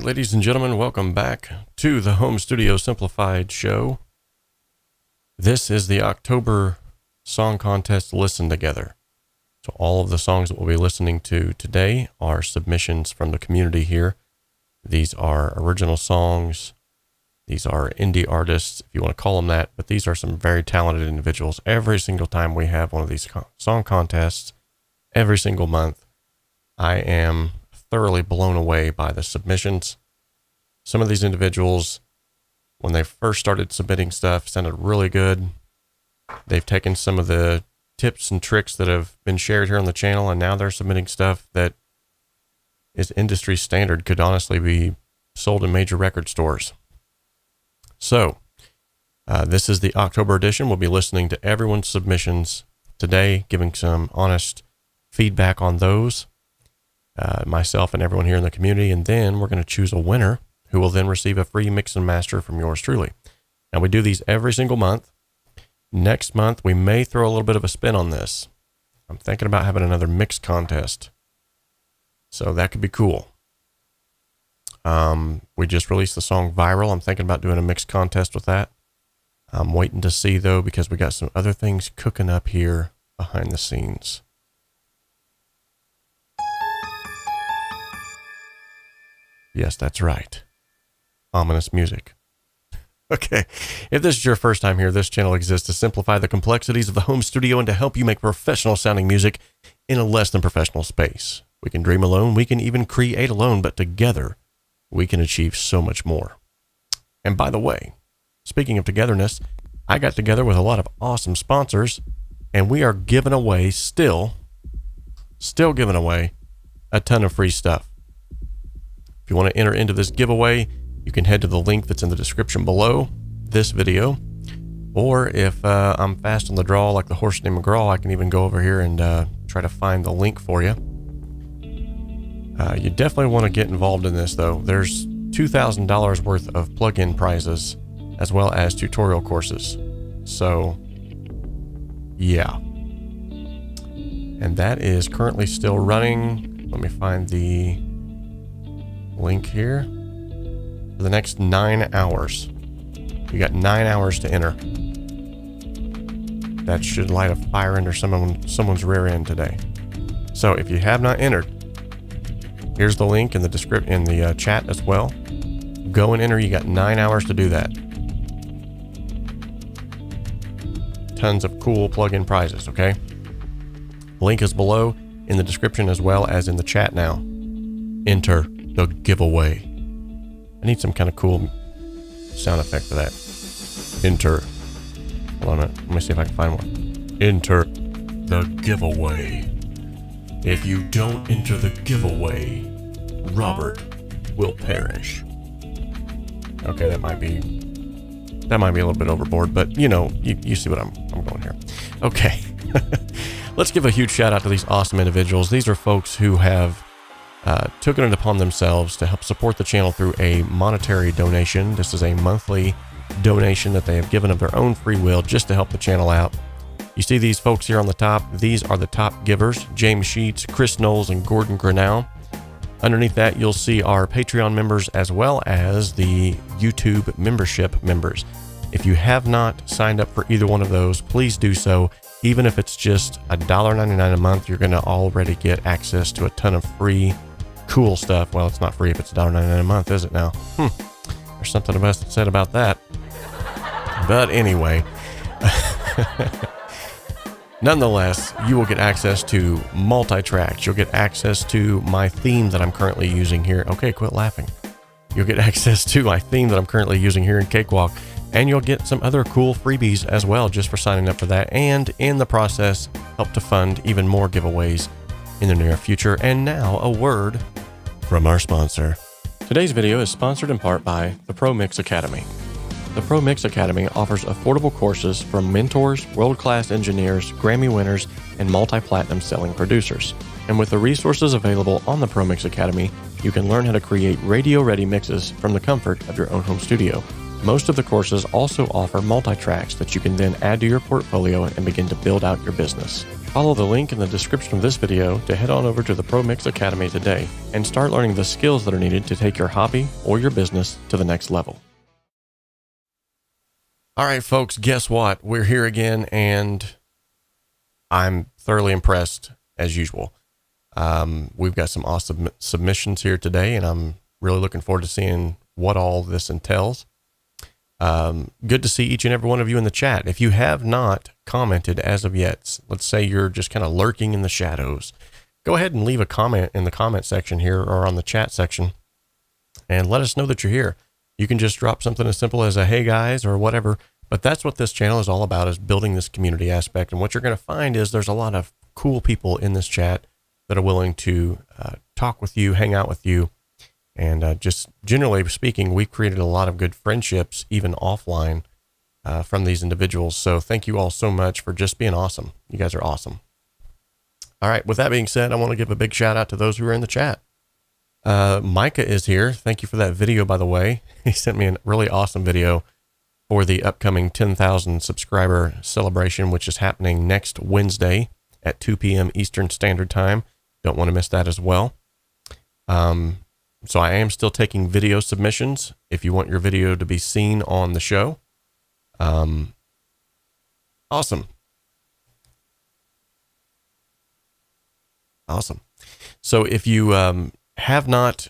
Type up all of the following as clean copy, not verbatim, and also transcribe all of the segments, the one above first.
Ladies and gentlemen, welcome back to the Home Studio Simplified show. This is the October Song Contest Listen Together. So all of the songs that we'll be listening to today are submissions from the community here. These are original songs. These are indie artists, if you want to call them that, but these are some very talented individuals. Every single time we have one of these song contests, every single month, I am thoroughly blown away by the submissions. Some of these individuals, when they first started submitting stuff, sounded really good. They've taken some of the tips and tricks that have been shared here on the channel, and now they're submitting stuff that is industry standard, could honestly be sold in major record stores. So this is the October edition. We'll be listening to everyone's submissions today, giving some honest feedback on those. Myself and everyone here in the community, and then we're going to choose a winner who will then receive a free mix and master from yours truly. Now, we do these every single month. Next month, we may throw a little bit of a spin on this. I'm thinking about having another mix contest, so that could be cool. We just released the song Viral. I'm thinking about doing a mix contest with that. I'm waiting to see, though, because we got some other things cooking up here behind the scenes. Yes, that's right. Ominous music. Okay, if this is your first time here, this channel exists to simplify the complexities of the home studio and to help you make professional sounding music in a less than professional space. We can dream alone, we can even create alone, but together we can achieve so much more. And by the way, speaking of togetherness, I got together with a lot of awesome sponsors, and we are giving away still giving away a ton of free stuff. If you want to enter into this giveaway, you can head to the link that's in the description below this video. Or if I'm fast on the draw like the horse named McGraw, I can even go over here and try to find the link for you. You definitely want to get involved in this, though. There's $2,000 worth of plug-in prizes as well as tutorial courses. So, yeah. And that is currently still running. Let me find the link here. For the next 9 hours. You got 9 hours to enter. That should light a fire under someone's rear end today. So if you have not entered, here's the link in the chat as well. Go and enter. You got 9 hours to do that. Tons of cool plug-in prizes, okay? Link is below in the description as well as in the chat now. Enter the giveaway. I need some kind of cool sound effect for that. enter. Hold on, let me see if I can find one. Enter the giveaway. If you don't enter the giveaway, Robert will perish. Okay, that might be a little bit overboard, but you know, you see what I'm going here. Okay. Let's give a huge shout out to these awesome individuals. These are folks who have taken it upon themselves to help support the channel through a monetary donation. This is a monthly donation that they have given of their own free will just to help the channel out. You see these folks here on the top. These are the top givers: James Sheets, Chris Knowles, and Gordon Grinnell. Underneath that, you'll see our Patreon members as well as the YouTube membership members. If you have not signed up for either one of those, please do so. Even if it's just $1.99 a month, you're going to already get access to a ton of free, cool stuff. Well, it's not free if it's $1.99 a month, is it now? There's something to be said about that. But anyway, nonetheless, you will get access to multi-tracks. You'll get access to my theme that I'm currently using here. Okay, quit laughing. You'll get access to my theme that I'm currently using here in Cakewalk. And you'll get some other cool freebies as well just for signing up for that. And in the process, help to fund even more giveaways in the near future. And now a word from our sponsor. Today's video is sponsored in part by the 𝗶𝘃 Academy. The 𝗶𝘃 Academy offers affordable courses from mentors, world-class engineers, Grammy winners, and multi-platinum selling producers. And with the resources available on the 𝗶𝘃 Academy, you can learn how to create radio-ready mixes from the comfort of your own home studio. Most of the courses also offer multi-tracks that you can then add to your portfolio and begin to build out your business. Follow the link in the description of this video to head on over to the 𝗶𝘃 Academy today and start learning the skills that are needed to take your hobby or your business to the next level. All right, folks, guess what? We're here again, and I'm thoroughly impressed as usual. We've got some awesome submissions here today, and I'm really looking forward to seeing what all this entails. Good to see each and every one of you in the chat. If you have not commented as of yet, let's say you're just kind of lurking in the shadows, go ahead and leave a comment in the comment section here or on the chat section and let us know that you're here. You can just drop something as simple as a "hey guys" or whatever, but that's what this channel is all about, is building this community aspect. And what you're going to find is there's a lot of cool people in this chat that are willing to talk with you, hang out with you. And just generally speaking, we've created a lot of good friendships, even offline, from these individuals. So thank you all so much for just being awesome. You guys are awesome. All right. With that being said, I want to give a big shout out to those who are in the chat. Micah is here. Thank you for that video, by the way. He sent me a really awesome video for the upcoming 10,000 subscriber celebration, which is happening next Wednesday at 2 p.m. Eastern Standard Time. Don't want to miss that as well. So I am still taking video submissions if you want your video to be seen on the show. Awesome. Awesome. So if you have not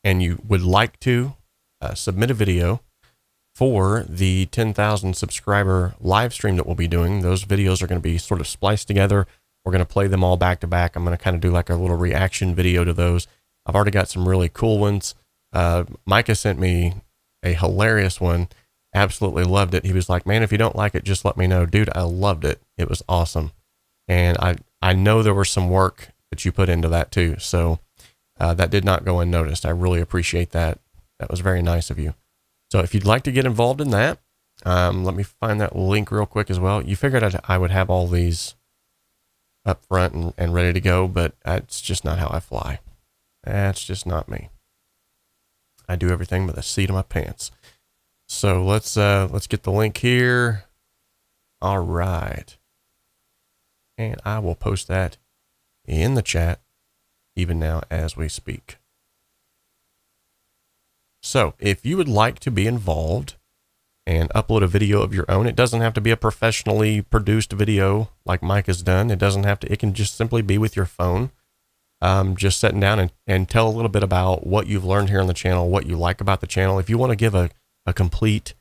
and you would like to submit a video for the 10,000 subscriber live stream that we'll be doing, those videos are going to be sort of spliced together. We're going to play them all back to back. I'm going to kind of do like a little reaction video to those. I've already got some really cool ones. Micah sent me a hilarious one. Absolutely loved it. He was like, "Man, if you don't like it, just let me know." Dude, I loved it. It was awesome. And I know there was some work that you put into that too. So that did not go unnoticed. I really appreciate that. That was very nice of you. So if you'd like to get involved in that, let me find that link real quick as well. You figured I would have all these up front and ready to go, but that's just not how I fly. That's just not me. I do everything by the seat of my pants. So let's get the link here. All right. And I will post that in the chat even now as we speak. So if you would like to be involved and upload a video of your own, it doesn't have to be a professionally produced video like Mike has done. It doesn't have to, it can just simply be with your phone. Just sitting down and tell a little bit about what you've learned here on the channel, what you like about the channel. If you want to give a complete,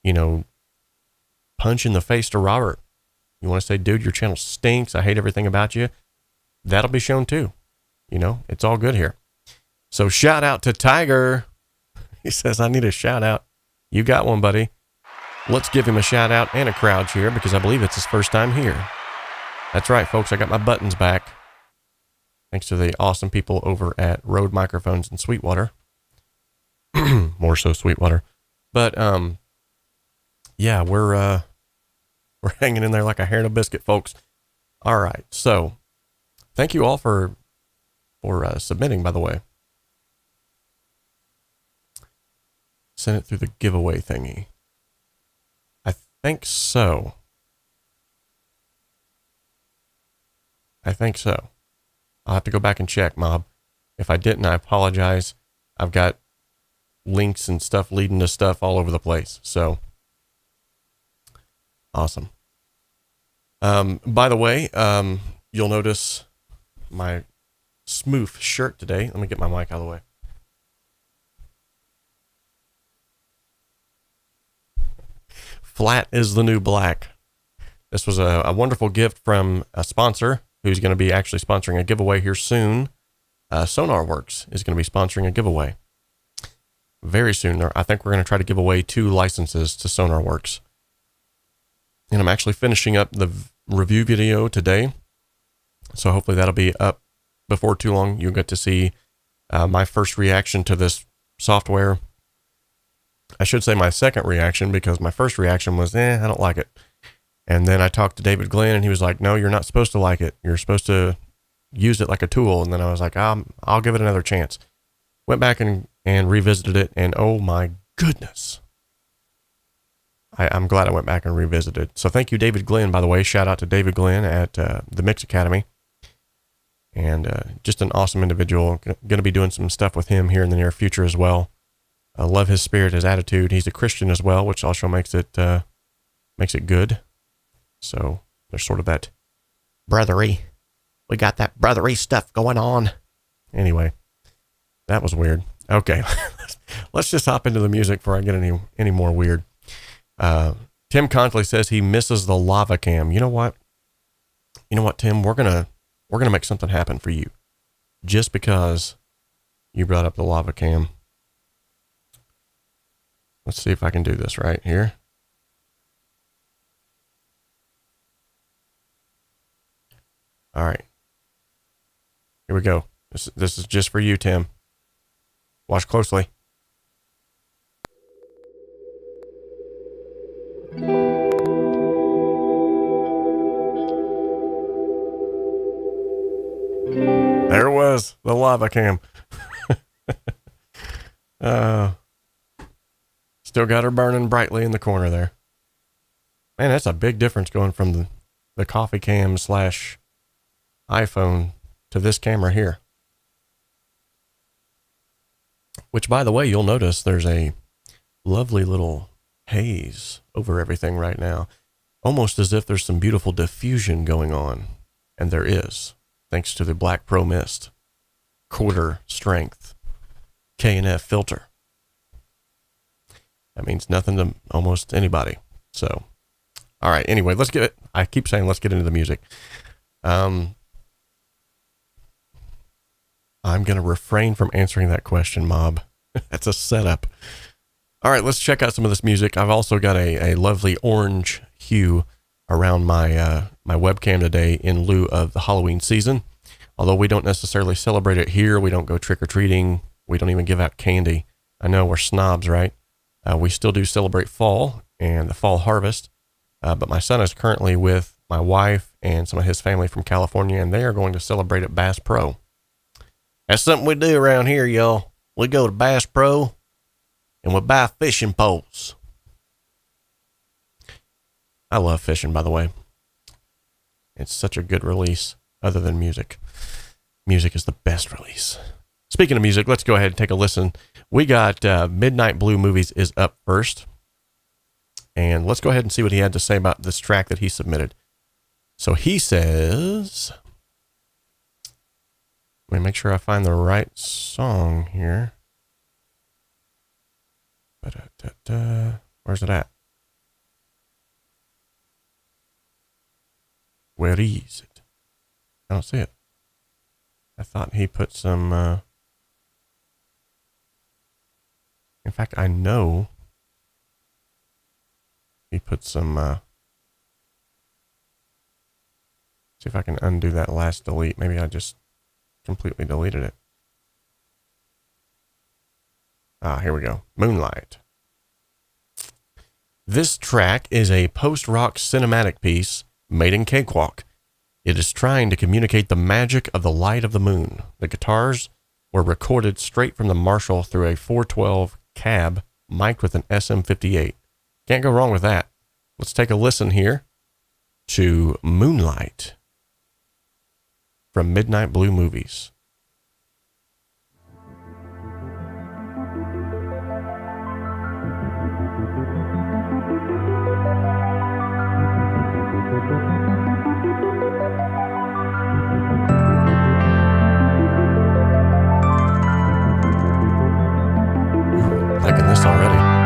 punch in the face to Robert, you want to say, "Dude, your channel stinks. I hate everything about you." That'll be shown too. It's all good here. So shout out to Tiger. He says, "I need a shout out." You got one, buddy. let's give him a shout out and a crowd cheer because I believe it's his first time here. That's right, folks. I got my buttons back. Thanks to the awesome people over at Rode Microphones in Sweetwater. More so Sweetwater. But, yeah, we're hanging in there like a hair and a biscuit, folks. All right. So thank you all for submitting, by the way. Send it through the giveaway thingy. I think so. I'll have to go back and check, Mob. If I didn't, I apologize. I've got links and stuff leading to stuff all over the place. So awesome. By the way, you'll notice my smooth shirt today. Let me get my mic out of the way. Flat is the new black. This was a wonderful gift from a sponsor who's going to be actually sponsoring a giveaway here soon. SonarWorks is going to be sponsoring a giveaway very soon. I think we're going to try to give away 2 licenses to SonarWorks. And I'm actually finishing up the review video today. So hopefully that'll be up before too long. You'll get to see my first reaction to this software. I should say my second reaction, because my first reaction was, I don't like it. And then I talked to David Glenn and he was like, no, you're not supposed to like it. You're supposed to use it like a tool. And then I was like, I'll give it another chance. Went back and revisited it. And oh my goodness. I'm glad I went back and revisited. So thank you, David Glenn, by the way. Shout out to David Glenn at the Mix Academy. And just an awesome individual. Going to be doing some stuff with him here in the near future as well. I love his spirit, his attitude. He's a Christian as well, which also makes it good. So there's sort of that brotherly. We got that brotherly stuff going on. Anyway, that was weird. Okay, let's just hop into the music before I get any more weird. Tim Contley says he misses the lava cam. You know what, Tim? We're gonna make something happen for you, just because you brought up the lava cam. Let's see if I can do this right here. All right. Here we go. This is just for you, Tim. Watch closely. There was the lava cam. Still got her burning brightly in the corner there. Man, that's a big difference going from the coffee cam / iPhone to this camera here. Which, by the way, you'll notice there's a lovely little haze over everything right now. Almost as if there's some beautiful diffusion going on. And there is, thanks to the Black Pro Mist quarter strength K&F filter. That means nothing to almost anybody. So, all right. Anyway, I keep saying let's get into the music. I'm going to refrain from answering that question, Mob. That's a setup. All right, let's check out some of this music. I've also got a lovely orange hue around my my webcam today in lieu of the Halloween season. Although we don't necessarily celebrate it here. We don't go trick-or-treating. We don't even give out candy. I know we're snobs, right? We still do celebrate fall and the fall harvest. But my son is currently with my wife and some of his family from California, and they are going to celebrate at Bass Pro. That's something we do around here, y'all. We go to Bass Pro and we buy fishing poles. I love fishing, by the way. It's such a good release, other than music. Music is the best release. Speaking of music, let's go ahead and take a listen. We got Midnight Blue Movies is up first. And let's go ahead and see what he had to say about this track that he submitted. So he says... Let me make sure I find the right song here. Where's it at? Where is it? I don't see it. I thought he put some... In fact, I know... He put some, see if I can undo that last delete. Maybe I just completely deleted it. Here we go. Moonlight. This track is a post-rock cinematic piece made in Cakewalk. It is trying to communicate the magic of the light of the moon. The guitars were recorded straight from the Marshall through a 412 cab mic'd with an SM58. Can't go wrong with that. Let's take a listen here to Moonlight from Midnight Blue Movies. Liking this already.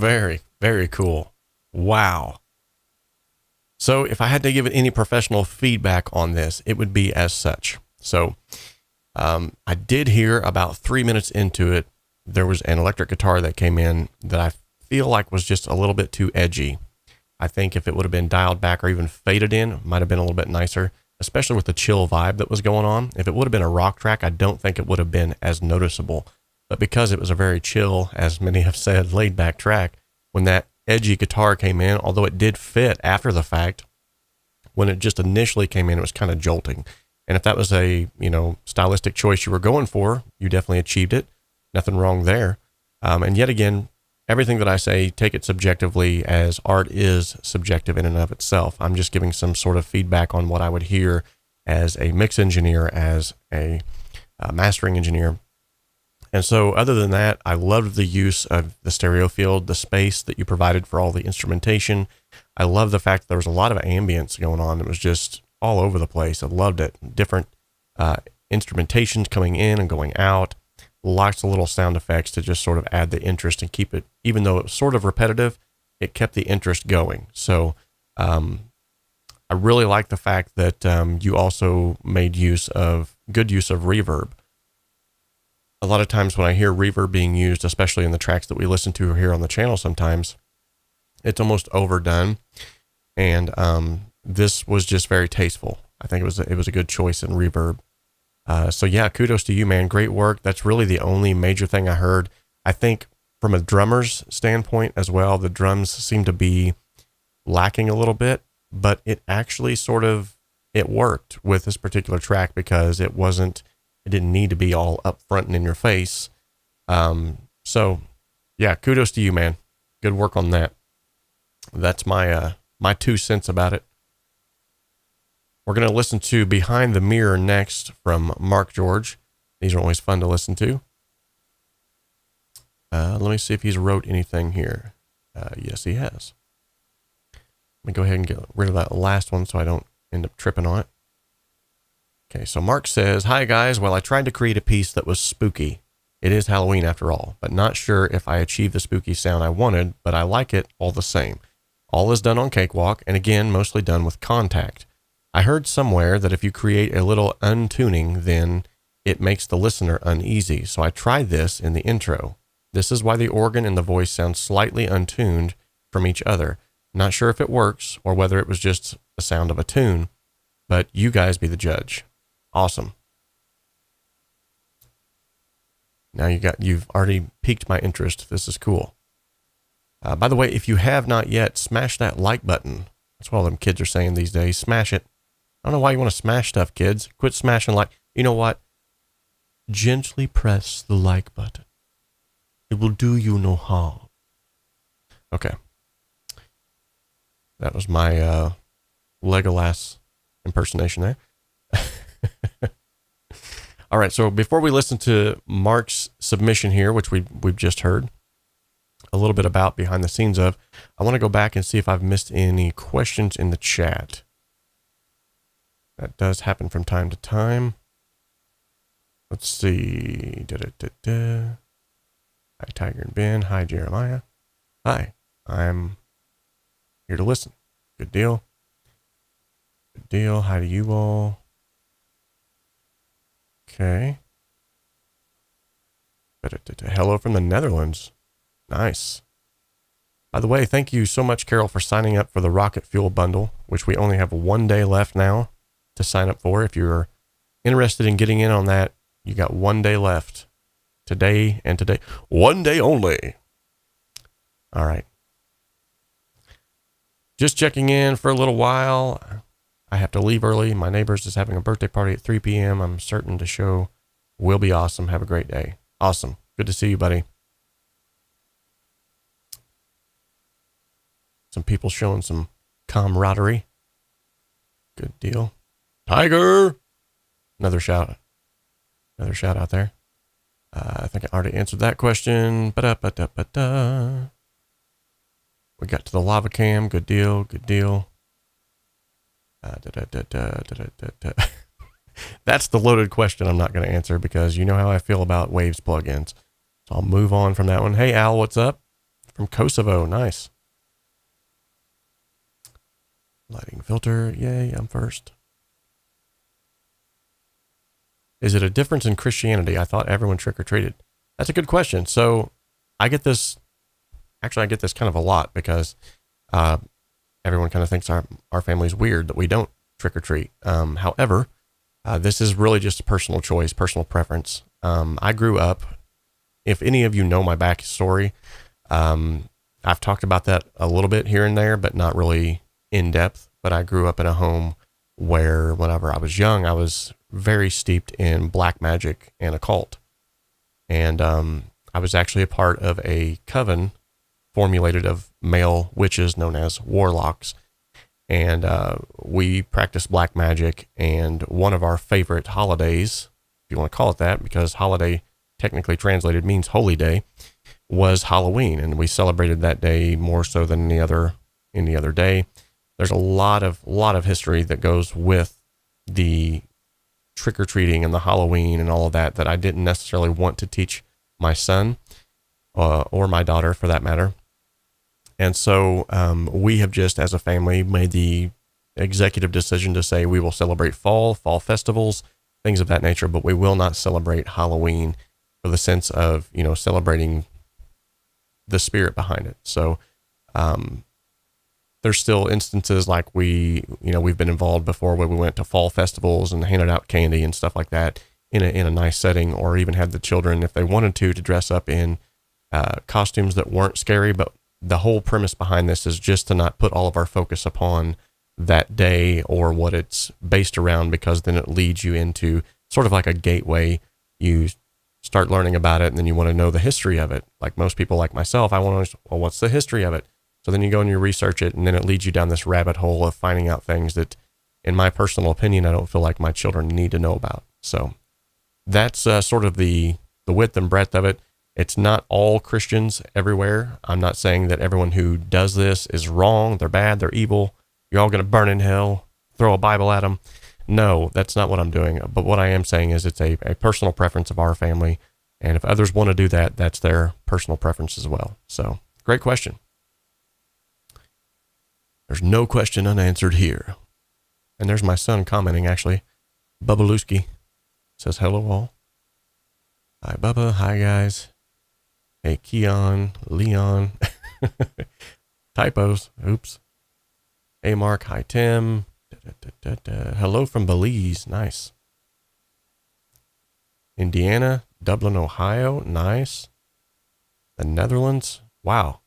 Very, very cool. Wow. So if I had to give it any professional feedback on this, it would be as such. So I did hear about 3 minutes into it, there was an electric guitar that came in that I feel like was just a little bit too edgy. I think if it would have been dialed back or even faded in, it might have been a little bit nicer, especially with the chill vibe that was going on. If it would have been a rock track, I don't think it would have been as noticeable. But because it was a very chill, as many have said, laid back track, when that edgy guitar came in, although it did fit after the fact, when it just initially came in, it was kind of jolting. And if that was a, stylistic choice you were going for, you definitely achieved it. Nothing wrong there. And yet again, everything that I say, take it subjectively, as art is subjective in and of itself. I'm just giving some sort of feedback on what I would hear as a mix engineer, as a mastering engineer. And so other than that, I loved the use of the stereo field, the space that you provided for all the instrumentation. I love the fact that there was a lot of ambience going on. It was just all over the place. I loved it. Different instrumentations coming in and going out. Lots of little sound effects to just sort of add the interest and keep it, even though it was sort of repetitive, it kept the interest going. So I really like the fact that you also made good use of reverb. A lot of times when I hear reverb being used, especially in the tracks that we listen to here on the channel sometimes, it's almost overdone. And this was just very tasteful. I think it was a good choice in reverb. So yeah, kudos to you, man. Great work. That's really the only major thing I heard. I think from a drummer's standpoint as well, the drums seem to be lacking a little bit, but it actually it worked with this particular track because it didn't need to be all up front and in your face. So yeah, kudos to you, man. Good work on that. That's my 2 cents about it. We're going to listen to Behind the Mirror next from Mark George. These are always fun to listen to. Let me see if he's wrote anything here. Yes, he has. Let me go ahead and get rid of that last one so I don't end up tripping on it. Okay, so Mark says, "Hi guys, well, I tried to create a piece that was spooky. It is Halloween after all, but not sure if I achieved the spooky sound I wanted, but I like it all the same. All is done on Cakewalk, and again, mostly done with Kontakt. I heard somewhere that if you create a little untuning, then it makes the listener uneasy, so I tried this in the intro. This is why the organ and the voice sound slightly untuned from each other. Not sure if it works or whether it was just the sound of a tune, but you guys be the judge." Awesome. Now you've already piqued my interest. This is cool. By the way, if you have not yet, smash that like button. That's what all them kids are saying these days. Smash it. I don't know why you want to smash stuff, kids. Quit smashing like. You know what? Gently press the like button. It will do you no harm. Okay. That was my Legolas impersonation there. All right, so before we listen to Mark's submission here, which we've just heard a little bit about behind the scenes of, I want to go back and see if I've missed any questions in the chat. That does happen from time to time. Let's see. Hi, Tiger and Ben. Hi, Jeremiah. Hi, I'm here to listen. Good deal. Good deal. Hi to you all. Okay. Hello from the Netherlands. Nice. By the way, thank you so much, Carol, for signing up for the Rocket Fuel bundle, which we only have 1 day left now to sign up for. If you're interested in getting in on that, you got 1 day left. Today and today. 1 day only. All right. Just checking in for a little while. I have to leave early. My neighbor's is having a birthday party at 3 p.m. I'm certain the show will be awesome. Have a great day. Awesome. Good to see you, buddy. Some people showing some camaraderie. Good deal. Tiger! Another shout out there. I think I already answered that question. Ba-da-ba-da-ba-da. We got to the lava cam. Good deal. Good deal. That's the loaded question I'm not going to answer because you know how I feel about Waves plugins. So I'll move on from that one. Hey, Al, what's up? From Kosovo, nice. Lighting filter, yay, I'm first. Is it a difference in Christianity? I thought everyone trick-or-treated. That's a good question. So I get this kind of a lot because everyone kind of thinks our family's weird that we don't trick-or-treat. However, this is really just a personal choice, personal preference. I grew up, if any of you know my backstory, I've talked about that a little bit here and there, but not really in depth. But I grew up in a home where whenever I was young, I was very steeped in black magic and occult. And I was actually a part of a coven formulated of male witches known as warlocks. And we practiced black magic. And one of our favorite holidays, if you want to call it that, because holiday technically translated means holy day, was Halloween. And we celebrated that day more so than any other day. There's a lot of history that goes with the trick-or-treating and the Halloween and all of that I didn't necessarily want to teach my son or my daughter for that matter. And so we have just as a family made the executive decision to say we will celebrate fall festivals, things of that nature, but we will not celebrate Halloween for the sense of, celebrating the spirit behind it. So there's still instances like we've been involved before where we went to fall festivals and handed out candy and stuff like that in a nice setting, or even had the children, if they wanted to dress up in costumes that weren't scary. But the whole premise behind this is just to not put all of our focus upon that day or what it's based around, because then it leads you into sort of like a gateway. You start learning about it and then you want to know the history of it. Like most people like myself, I want to know, well, what's the history of it? So then you go and you research it, and then it leads you down this rabbit hole of finding out things that, in my personal opinion, I don't feel like my children need to know about. So that's sort of the width and breadth of it. It's not all Christians everywhere. I'm not saying that everyone who does this is wrong, they're bad, they're evil, you're all going to burn in hell, throw a Bible at them. No, that's not what I'm doing. But what I am saying is it's a personal preference of our family. And if others want to do that, that's their personal preference as well. So great question. There's no question unanswered here. And there's my son commenting, actually. 𝗶𝘃 says, hello all. Hi, Bubba. Hi, guys. Hey, Keon, Leon. Typos. Oops. Hey, Mark. Hi, Tim. Hello from Belize. Nice. Indiana. Dublin, Ohio. Nice. The Netherlands. Wow.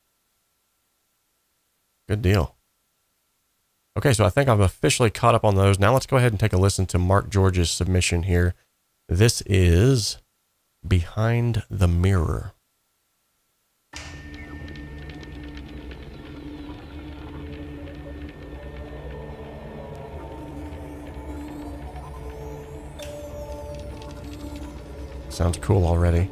Good deal. Okay, so I think I've officially caught up on those. Now let's go ahead and take a listen to Mark George's submission here. This is Behind the Mirror. Sounds cool already.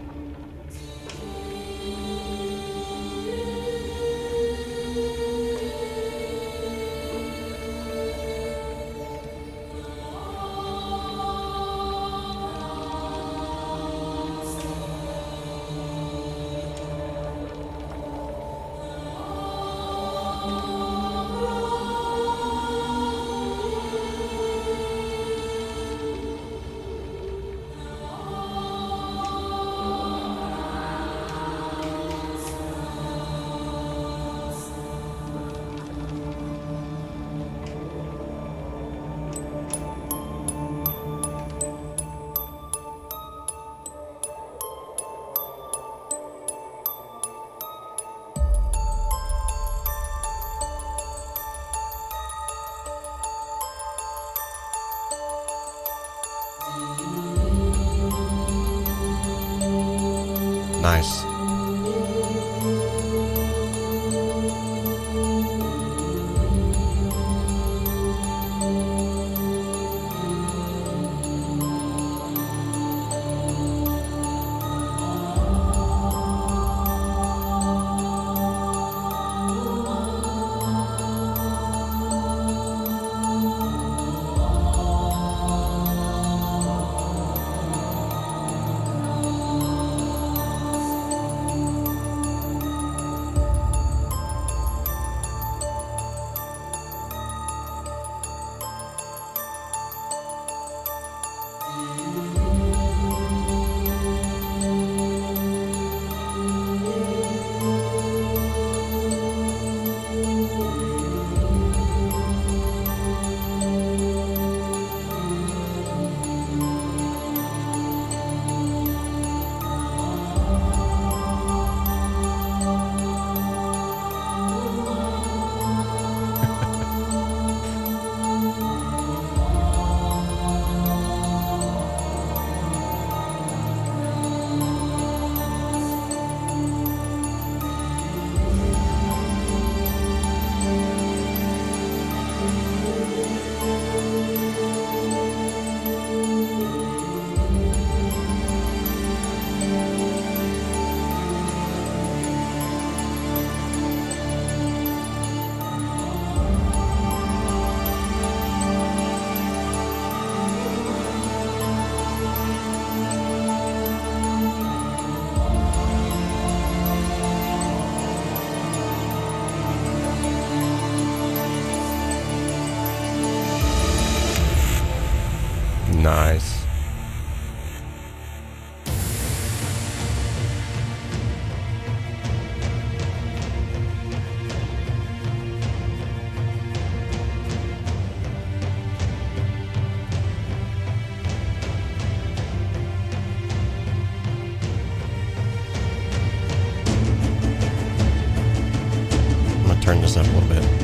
Nice. turn this up a little bit.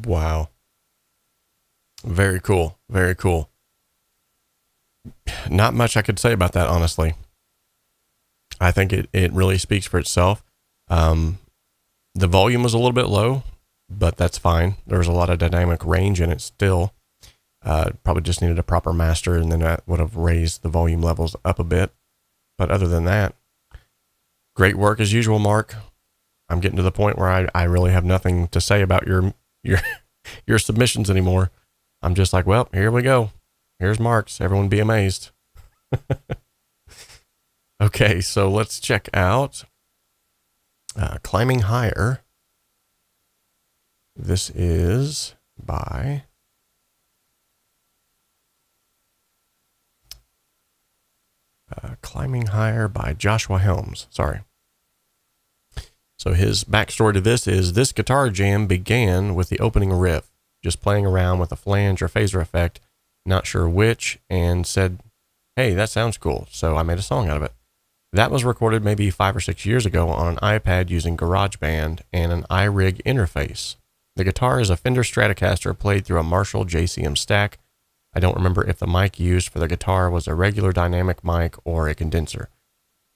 Wow. Very cool. Very cool. Not much I could say about that, honestly. I think it really speaks for itself. The volume was a little bit low, but that's fine. There was a lot of dynamic range in it still. Probably just needed a proper master, and then that would have raised the volume levels up a bit. But other than that, great work as usual, Mark. I'm getting to the point where I really have nothing to say about your submissions anymore. I'm just like, well, here we go. Here's Mark's. Everyone be amazed. Okay, so let's check out Climbing Higher. This is by Climbing Higher by Joshua Helms. Sorry. So his backstory to this is this guitar jam began with the opening riff, just playing around with a flange or phaser effect, not sure which, and said, hey, that sounds cool. So I made a song out of it. That was recorded maybe 5 or 6 years ago on an iPad using GarageBand and an iRig interface. The guitar is a Fender Stratocaster played through a Marshall JCM stack. I don't remember if the mic used for the guitar was a regular dynamic mic or a condenser.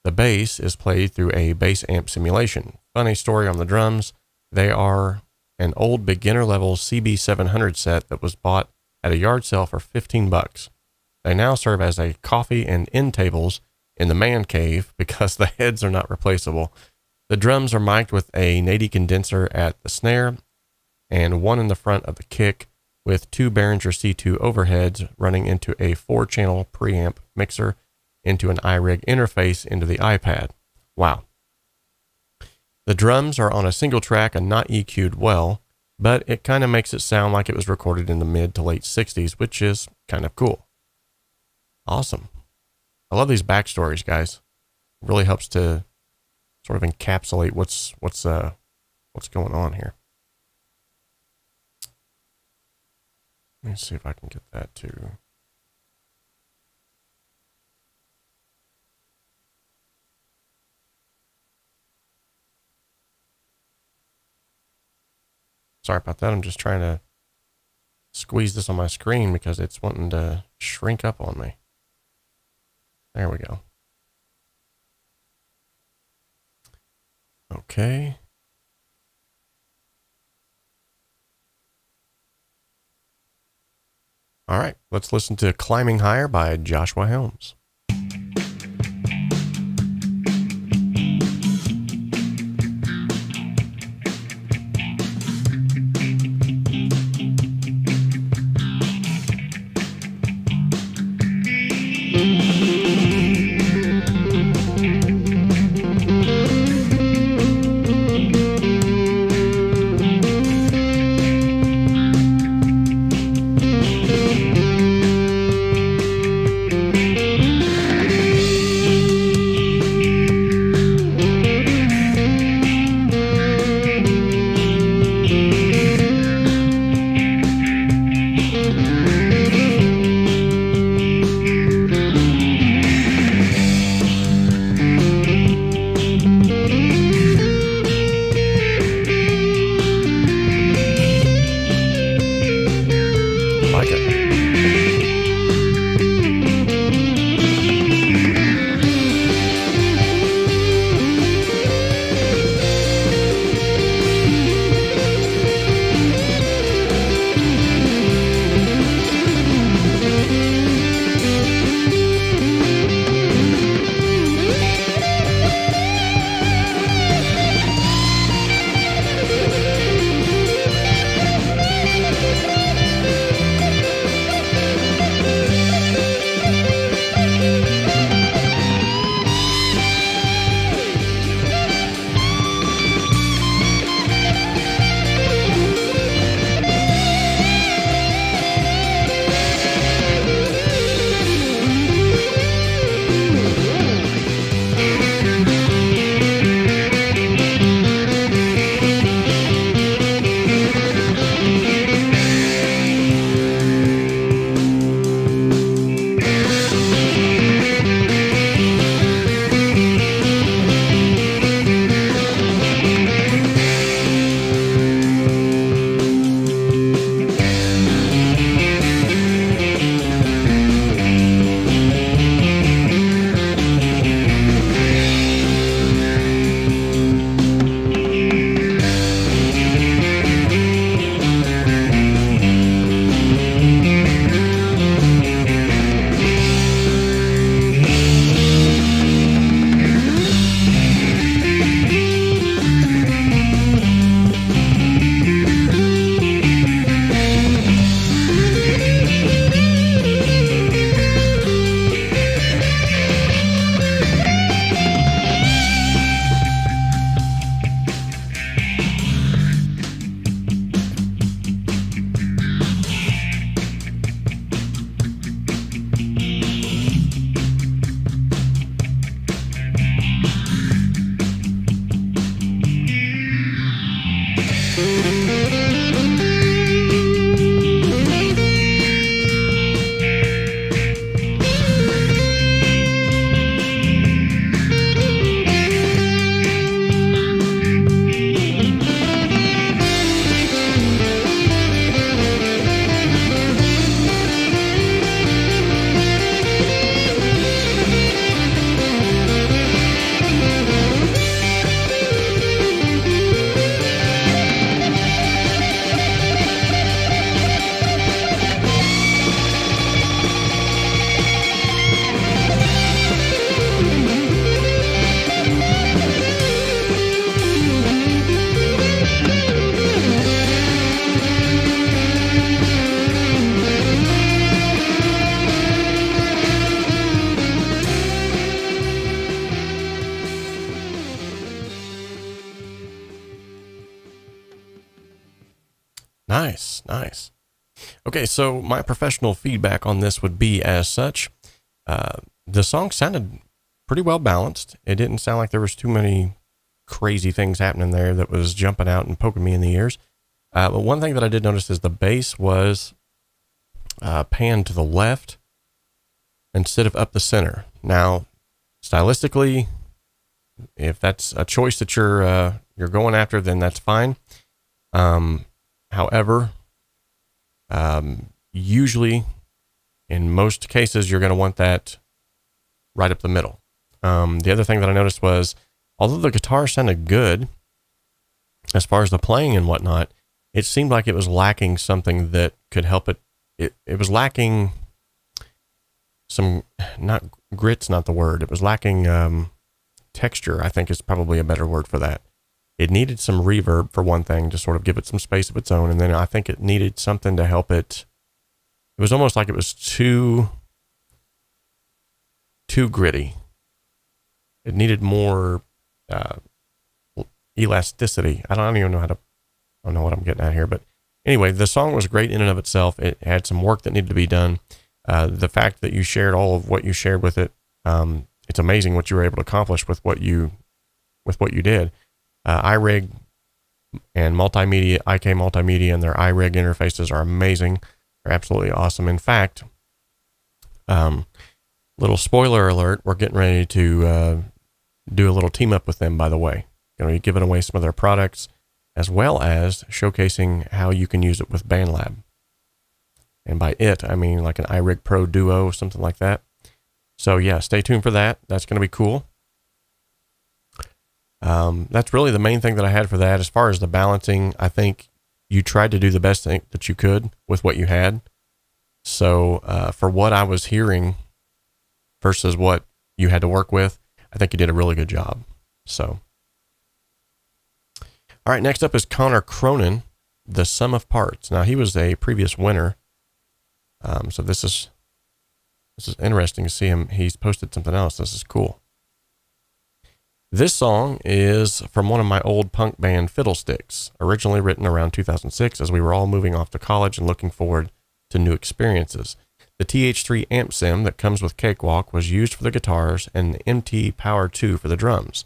The bass is played through a bass amp simulation. Funny story on the drums, they are an old beginner level CB700 set that was bought at a yard sale for $15. They now serve as a coffee and end tables in the man cave because the heads are not replaceable. The drums are mic'd with a 𝗏𝗏 condenser at the snare and one in the front of the kick with 2 Behringer C2 overheads running into a 4-channel preamp mixer into an iRig interface into the iPad. Wow. The drums are on a single track and not EQ'd well, but it kind of makes it sound like it was recorded in the mid to late 60s, which is kind of cool. Awesome. I love these backstories, guys. It really helps to sort of encapsulate what's going on here. Let me see if I can get that too. Sorry about that. I'm just trying to squeeze this on my screen because it's wanting to shrink up on me. There we go. Okay. All right, let's listen to Climbing Higher by Joshua Helms. Nice, nice. Okay, so my professional feedback on this would be as such. The song sounded pretty well balanced. It didn't sound like there was too many crazy things happening there that was jumping out and poking me in the ears. But one thing that I did notice is the bass was panned to the left instead of up the center. Now, stylistically, if that's a choice that you're going after, then that's fine. However, usually in most cases, you're going to want that right up the middle. The other thing that I noticed was, although the guitar sounded good as far as the playing and whatnot, it seemed like it was lacking something that could help it. It was lacking some, not grit's not the word. It was lacking texture, I think is probably a better word for that. It needed some reverb for one thing to sort of give it some space of its own. And then I think it needed something to help it. It was almost like it was too gritty. It needed more elasticity. I don't even know I don't know what I'm getting at here, but anyway, the song was great in and of itself. It had some work that needed to be done. The fact that you shared all of what you shared with it, it's amazing what you were able to accomplish with what you did. iRig and 𝗏multimedia, 𝗏𝗏multimedia, and their iRig interfaces are amazing. They're absolutely awesome. In fact, little spoiler alert, we're getting ready to do a little team up with them, by the way. Going to be giving away some of their products, as well as showcasing how you can use it with BandLab. And by it, I mean like an iRig Pro Duo, something like that. So yeah, stay tuned for that. That's going to be cool. That's really the main thing that I had for that. As far as the balancing, I think you tried to do the best thing that you could with what you had. So for what I was hearing versus what you had to work with, I think you did a really good job. So, all right, next up is Connor Cronin, The Sum of Parts. Now, he was a previous winner. So this is interesting to see him. He's posted something else. This is cool. This song is from one of my old punk band Fiddlesticks, originally written around 2006 as we were all moving off to college and looking forward to new experiences. The TH3 amp sim that comes with Cakewalk was used for the guitars and the 𝗵𝗔_𝗃 for the drums.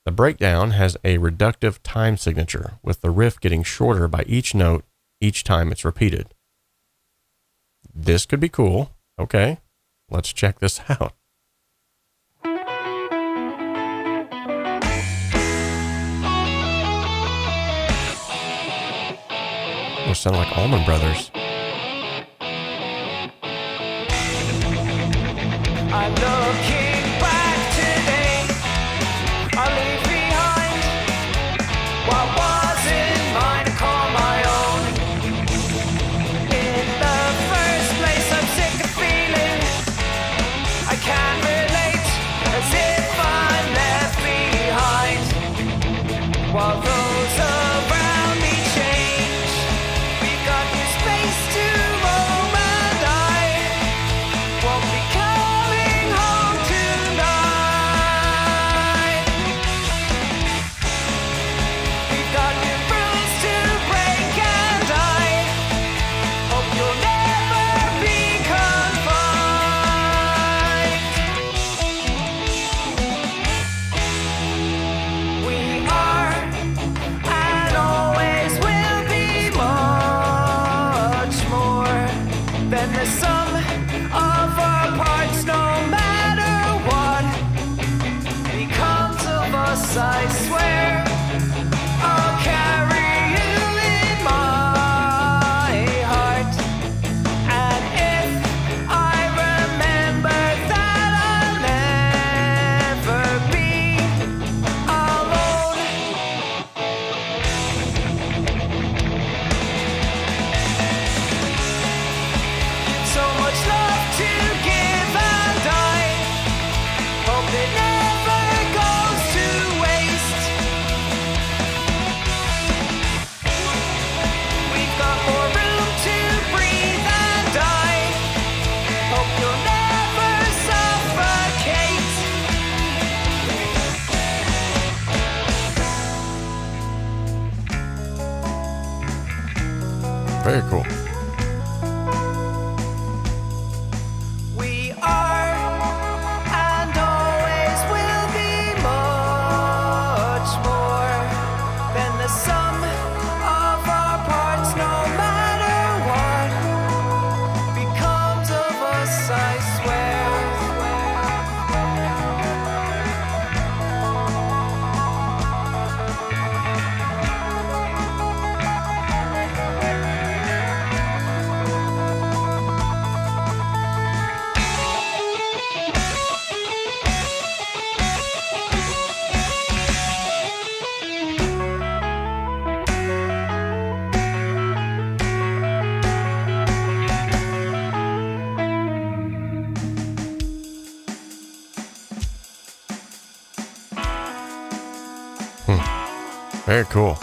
The breakdown has a reductive time signature, with the riff getting shorter by each note each time it's repeated. This could be cool. Okay, let's check this out. Those sound like Allman Brothers. I'm looking back today. I leave behind what wasn't mine to call my own. In the first place, I'm sick of feeling I can't relate, as if I'm left behind. While those around me change, we've got new space to roam, and I won't be coming home to cool. We are and always will be much more than the sum of our parts, no matter what becomes of us, I swear. Very cool.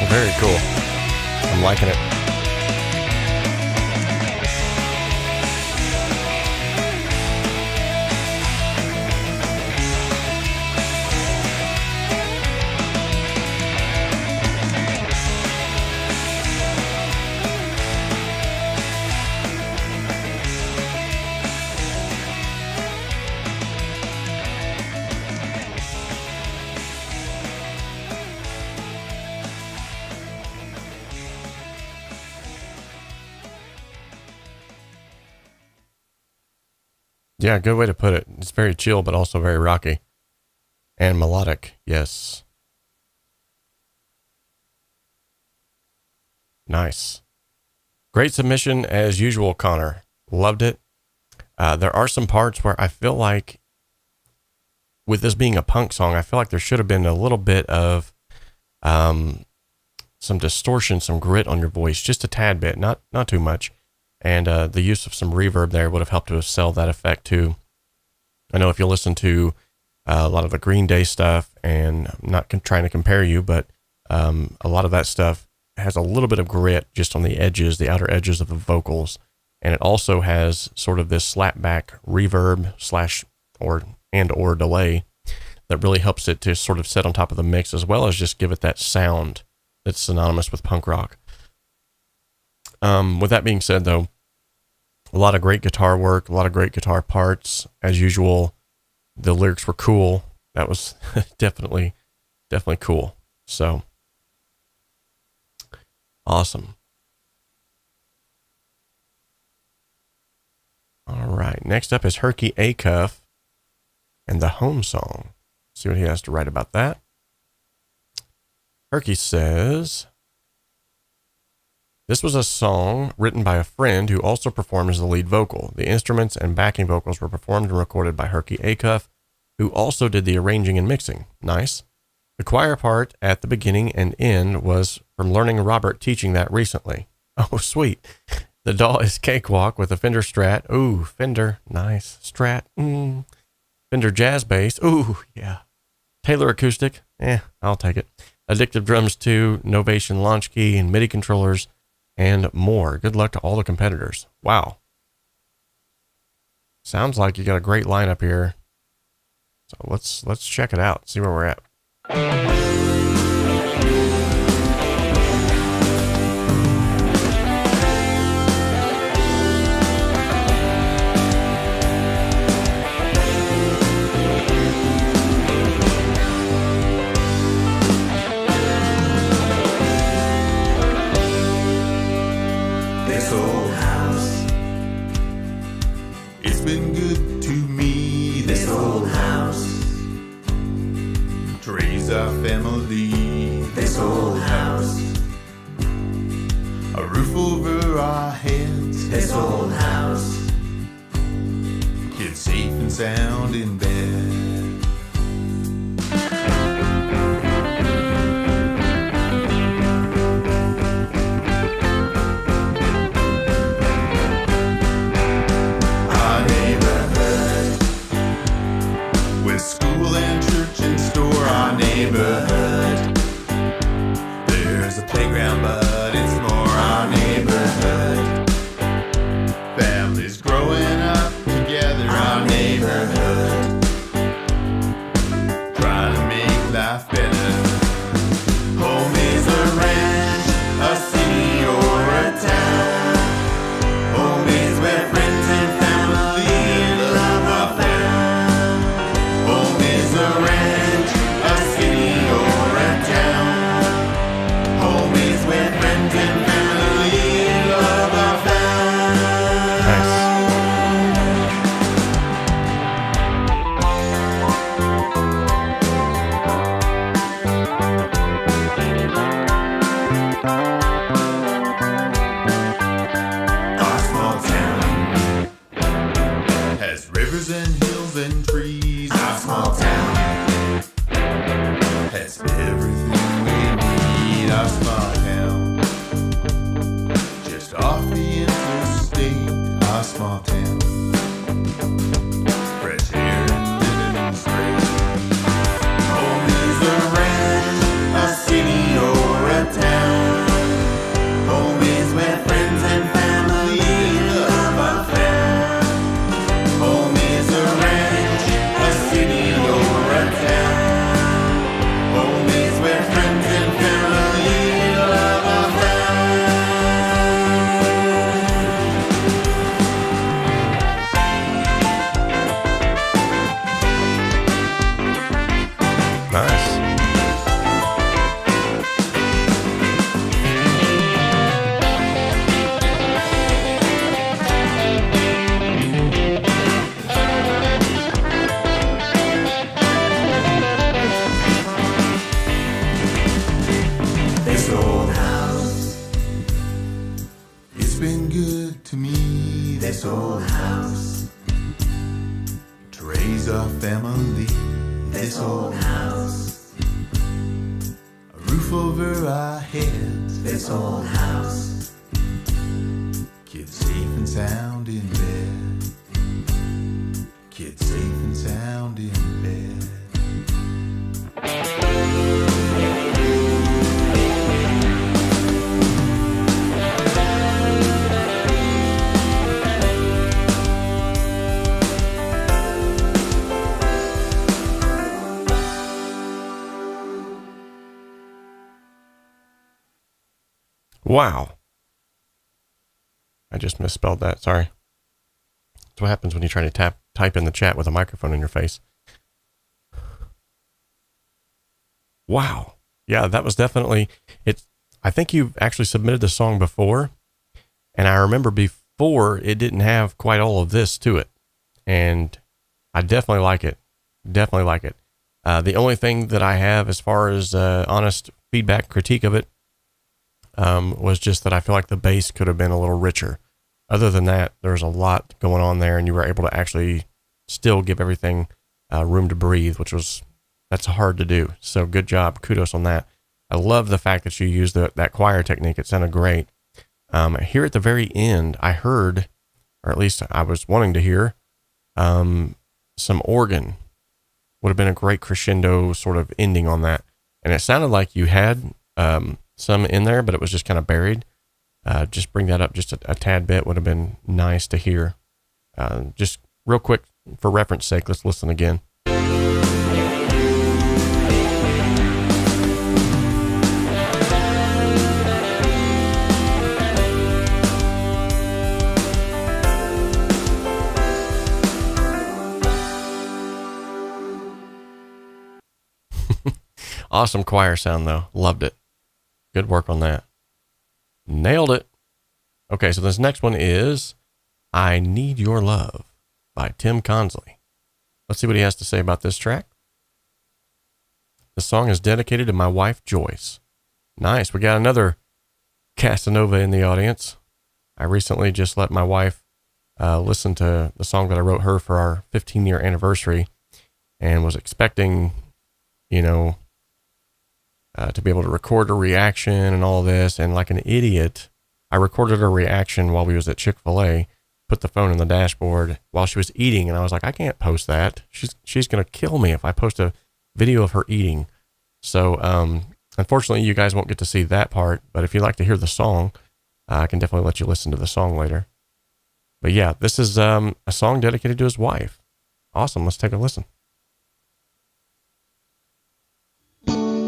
Very cool. I'm liking it. Yeah, good way to put it. It's very chill, but also very rocky and melodic. Yes. Nice. Great submission as usual, Connor. Loved it. There are some parts where I feel like, with this being a punk song, I feel like there should have been a little bit of some distortion, some grit on your voice, just a tad bit, not too much. And the use of some reverb there would have helped to sell that effect too. I know if you listen to a lot of the Green Day stuff, and I'm not trying to compare you, but a lot of that stuff has a little bit of grit just on the edges, the outer edges of the vocals. And it also has sort of this slapback reverb or delay that really helps it to sort of set on top of the mix, as well as just give it that sound that's synonymous with punk rock. With that being said, though, a lot of great guitar work, a lot of great guitar parts. As usual, the lyrics were cool. That was definitely cool. So, awesome. All right, next up is 𝗪𝗀𝗃 and the Home Song. See what he has to write about that. 𝗪𝗀𝗃 says, this was a song written by a friend who also performed as the lead vocal. The instruments and backing vocals were performed and recorded by 𝗪𝗃𝗃, who also did the arranging and mixing. Nice. The choir part at the beginning and end was from learning Robert teaching that recently. Oh, sweet. The DAW is Cakewalk with a Fender Strat. Ooh, Fender. Nice. Strat. Fender Jazz Bass. Ooh, yeah. Taylor Acoustic. I'll take it. Addictive Drums 2, Novation Launch Key, and MIDI controllers, and more. Good luck to all the competitors. Wow. Sounds like you got a great lineup here. So let's check it out. See where we're at. this old house. It's been good to me, this old house. To raise our family, this old house. A roof over our heads, this old house. Kids safe and sound in bed. Our neighborhood, with school and church and store. Our neighborhood, there's a playground but it's more our neighborhood. Families growing up together, our neighborhood, trying to make life better. Home is a ranch, a city or a town. Home is where friends and family and love are found. Home is a ranch, a city or a town. Home is where friends and family and love are found. Nice. Our small town has rivers and hills and trees. Our small town has everything we need. Our small town, just off the interstate. Our small town, fresh air and living straight. Home is a ranch, a city or a town. Home is where friends and family and love are found. Home is a ranch, a city or a town. Home is where friends and family and love are found. Nice. This old house, it's been good to me, this old house. To raise our family, this old house. A roof over our heads, this old house. Kids safe and sound in bed. Kids safe and sound in bed. Wow. I just misspelled that. Sorry. That's what happens when you try to type in the chat with a microphone in your face. Wow. Yeah, that was definitely it. I think you've actually submitted the song before, and I remember before it didn't have quite all of this to it, and I definitely like it. Definitely like it. The only thing that I have as far as honest feedback critique of it was just that I feel like the bass could have been a little richer. Other than that, there's a lot going on there, and you were able to actually still give everything room to breathe, that's hard to do. So good job. Kudos on that. I love the fact that you used that choir technique. It sounded great. Here at the very end, I heard, or at least I was wanting to hear, some organ. Would have been a great crescendo sort of ending on that. And it sounded like you had some in there, but it was just kind of buried. Just bring that up just a tad bit would have been nice to hear. Just real quick, for reference sake, let's listen again. Awesome choir sound, though. Loved it. Good work on that. Nailed it. Okay, so this next one is I Need Your Love by Tim Consley. Let's see what he has to say about this track. The song is dedicated to my wife, Joyce. Nice. We got another Casanova in the audience. I recently just let my wife listen to the song that I wrote her for our 15-year anniversary and was expecting, to be able to record her reaction and all this. And like an idiot, I recorded her reaction while we was at Chick-fil-A, put the phone in the dashboard while she was eating. And I was like, I can't post that. She's going to kill me if I post a video of her eating. So, unfortunately, you guys won't get to see that part, but if you'd like to hear the song, I can definitely let you listen to the song later. But yeah, this is a song dedicated to his wife. Awesome. Let's take a listen. I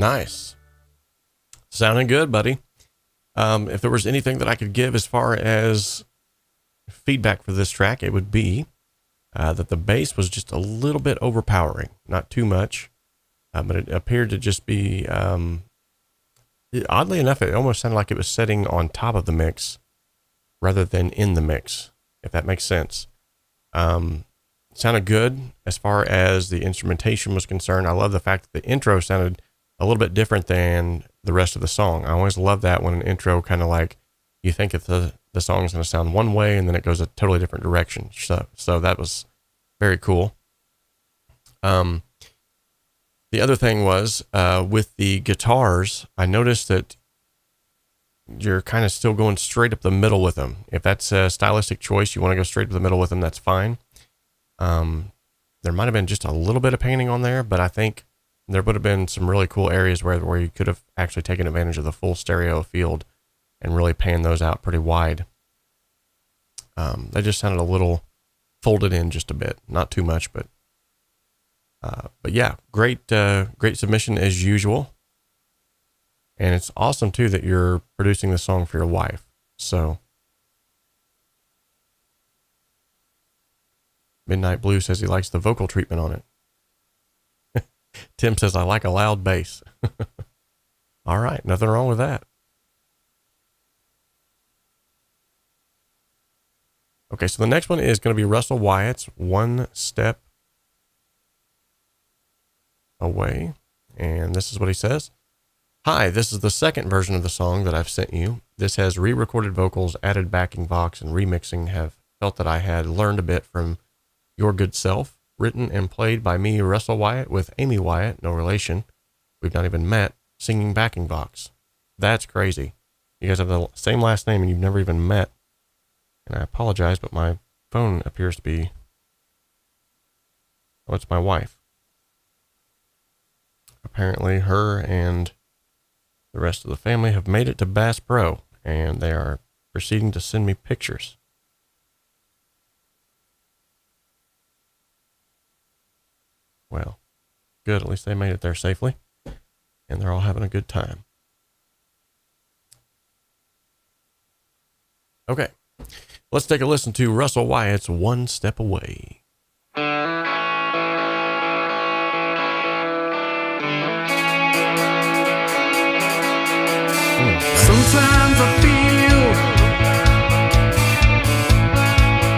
Nice. Sounding good, buddy. If there was anything that I could give as far as feedback for this track, it would be that the bass was just a little bit overpowering. Not too much, but it appeared to just be, oddly enough, it almost sounded like it was setting on top of the mix rather than in the mix, if that makes sense. Sounded good as far as the instrumentation was concerned. I love the fact that the intro sounded a little bit different than the rest of the song. I always love that when an intro kind of like, you think if the song is going to sound one way and then it goes a totally different direction. So that was very cool. The other thing was with the guitars, I noticed that you're kind of still going straight up the middle with them. If that's a stylistic choice, you want to go straight to the middle with them, that's fine. There might have been just a little bit of painting on there, but I think there would have been some really cool areas where you could have actually taken advantage of the full stereo field and really panned those out pretty wide. They just sounded a little folded in just a bit, not too much, but yeah, great submission as usual. And it's awesome too that you're producing the song for your wife. So Midnight Blue says he likes the vocal treatment on it. Tim says, I like a loud bass. All right. Nothing wrong with that. Okay. So the next one is going to be Russell Wyatt's One Step Away. And this is what he says. Hi, this is the second version of the song that I've sent you. This has re-recorded vocals, added backing vox, and remixing. Have felt that I had learned a bit from your good self. Written and played by me, Russell Wyatt, with Amy Wyatt, no relation. We've not even met, singing backing vox. That's crazy. You guys have the same last name and you've never even met. And I apologize, but my phone appears to be... Oh, it's my wife. Apparently her and the rest of the family have made it to Bass Pro, and they are proceeding to send me pictures. Well, good. At least they made it there safely, and they're all having a good time. Okay, let's take a listen to Russell Wyatt's One Step Away. Sometimes I feel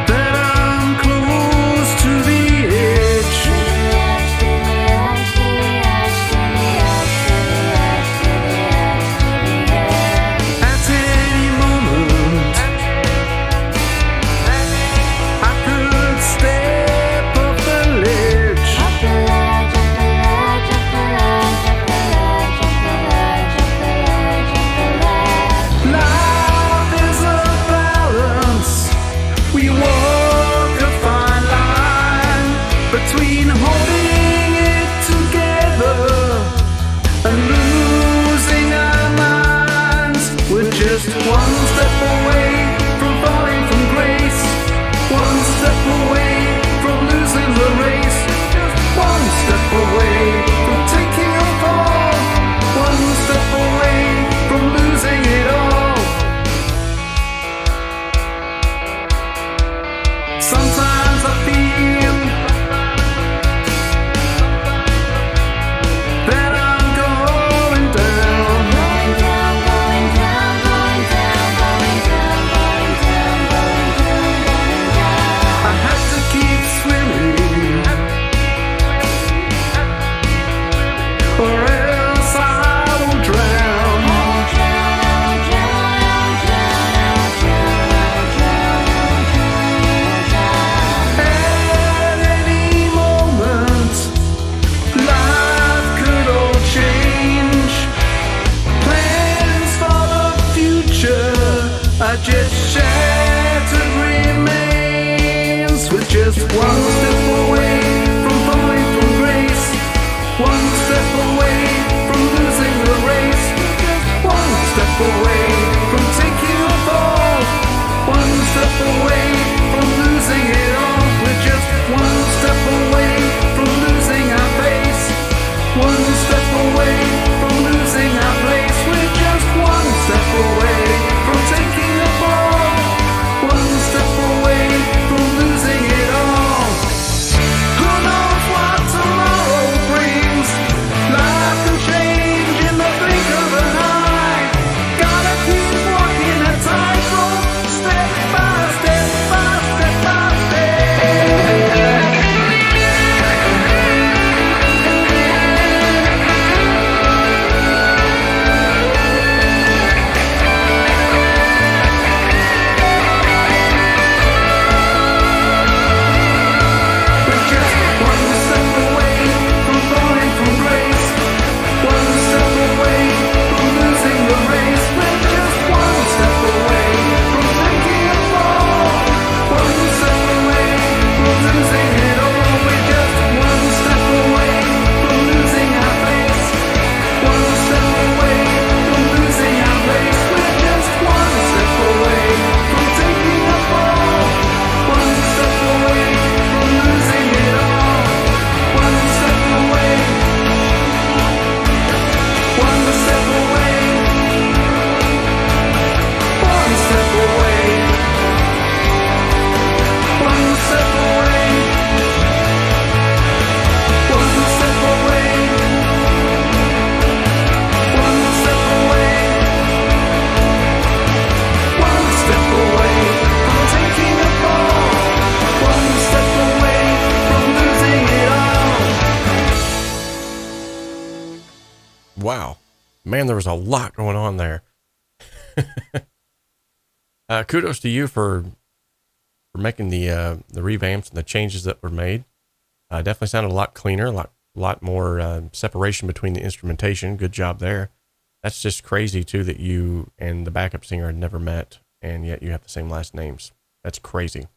that I'm close to the edge. At any moment, I could step off the ledge. Life is a balance. We walk a fine line between holding it together and losing our minds. We're just one step away from falling from grace, one step away from losing the race, one step away from taking a fall, one step away from losing it all. Sometimes I feel that I'm going down. I have to keep swimming, or else I will drown. At any moment, life could all change. Plans for the future are just shattered remains. We're just one step away from falling from grace, one step away from losing the race, one step away from taking a fall, one step away from losing it all. We're just one step away from losing our face, one step away from Wow. Man, there was a lot going on there. Kudos to you for making the revamps and the changes that were made. Definitely sounded a lot cleaner, a lot more separation between the instrumentation. Good job there. That's just crazy too that you and the backup singer had never met, and yet you have the same last names. That's crazy.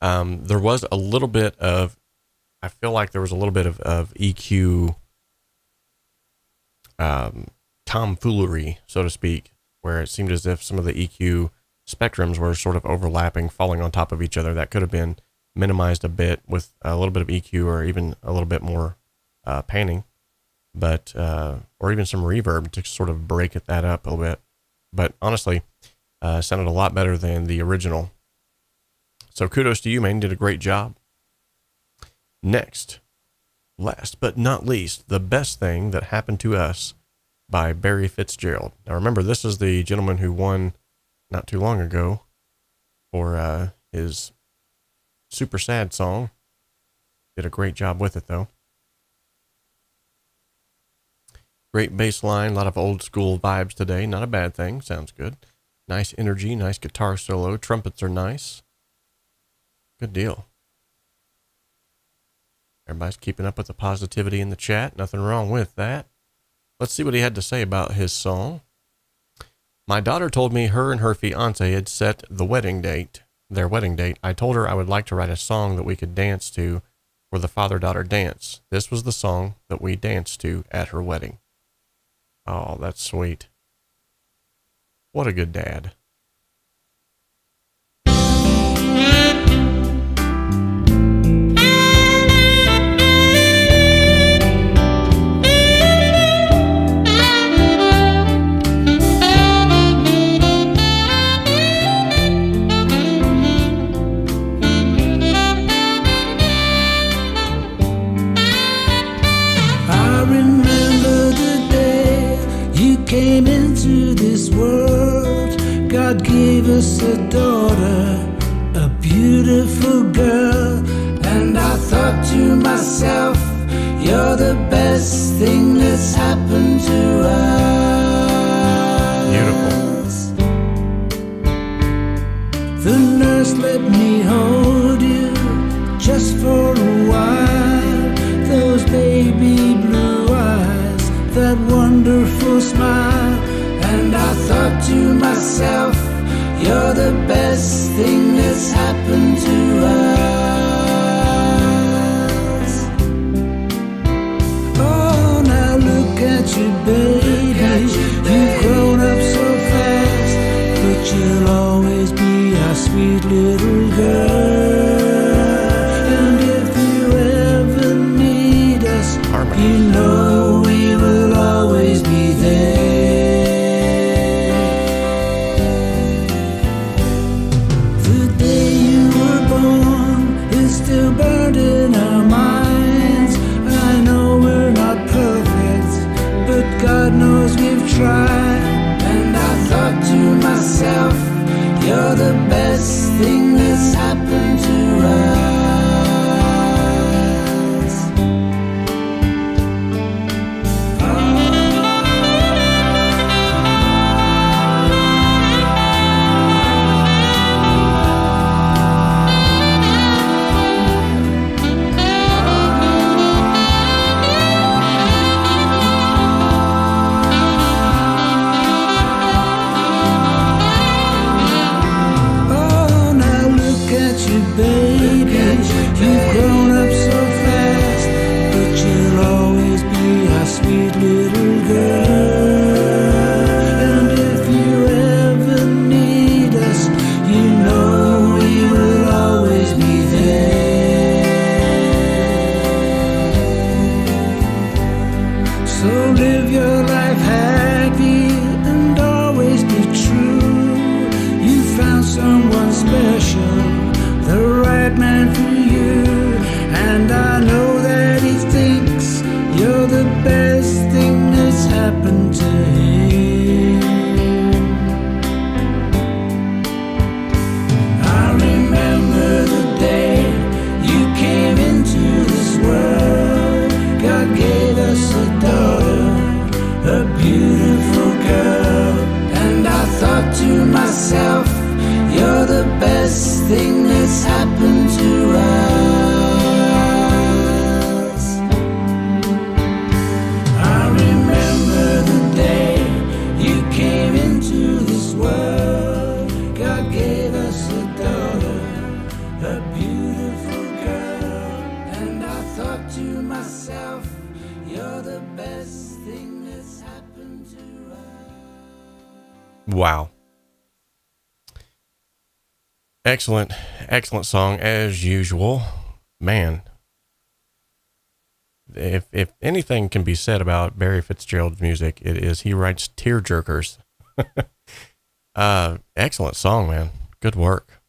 There was a little bit of, I feel like there was a little bit of EQ tomfoolery, so to speak, where it seemed as if some of the EQ spectrums were sort of overlapping, falling on top of each other. That could have been minimized a bit with a little bit of EQ or even a little bit more panning, but or even some reverb to sort of break that up a little bit. But honestly, sounded a lot better than the original. So kudos to you, man. You did a great job. Next, last but not least, The Best Thing That Happened to Us by Barry Fitzgerald. Now remember, this is the gentleman who won not too long ago for his super sad song. Did a great job with it though. Great bass line, a lot of old school vibes today. Not a bad thing, sounds good. Nice energy, nice guitar solo. Trumpets are nice. Good deal. Everybody's keeping up with the positivity in the chat. Nothing wrong with that. Let's see what he had to say about his song. My daughter told me her and her fiance had set their wedding date. I told her I would like to write a song that we could dance to for the father-daughter dance. This was the song that we danced to at her wedding. Oh, that's sweet. What a good dad. Came into this world, God gave us a daughter, a beautiful girl, and I thought to myself, you're the best thing that's happened to us. Beautiful. The nurse let me hold you just for a while, those baby blue eyes, that wonderful smile, and I thought to myself, you're the best thing that's happened to us. Oh, now look at you, baby, you've grown up so fast, but you'll always be our sweet little girl. And if you ever need us, you know we will always be there. The day you were born is still burned in our minds. I know we're not perfect, but God knows we've tried. And I thought to myself, you're the best thing that's happened to us. Baby, you've grown up so fast, but you'll always be our sweet little girl. And if you ever need us, you know we will always be there. So live your life happy and always be true. You found someone special, the right man for you, and I know that he thinks you're the best thing that's happened to him. I remember the day you came into this world. God gave us a daughter, happened to us. I remember the day you came into this world. God gave us a daughter, a beautiful girl, and I thought to myself, you're the best thing that's happened to us. Wow. Excellent, excellent song as usual. Man, if anything can be said about Barry Fitzgerald's music, it is he writes tear jerkers. Excellent song, man. Good work.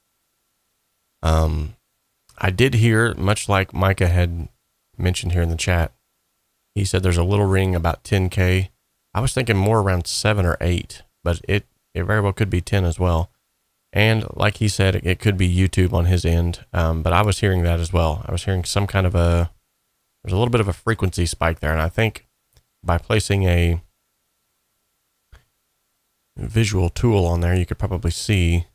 I did hear, much like Micah had mentioned here in the chat, he said there's a little ring about 10K. I was thinking more around 7 or 8, but it very well could be 10 as well. And like he said, it could be YouTube on his end. But I was hearing that as well. I was hearing some kind of there's a little bit of a frequency spike there. And I think by placing a visual tool on there, you could probably see.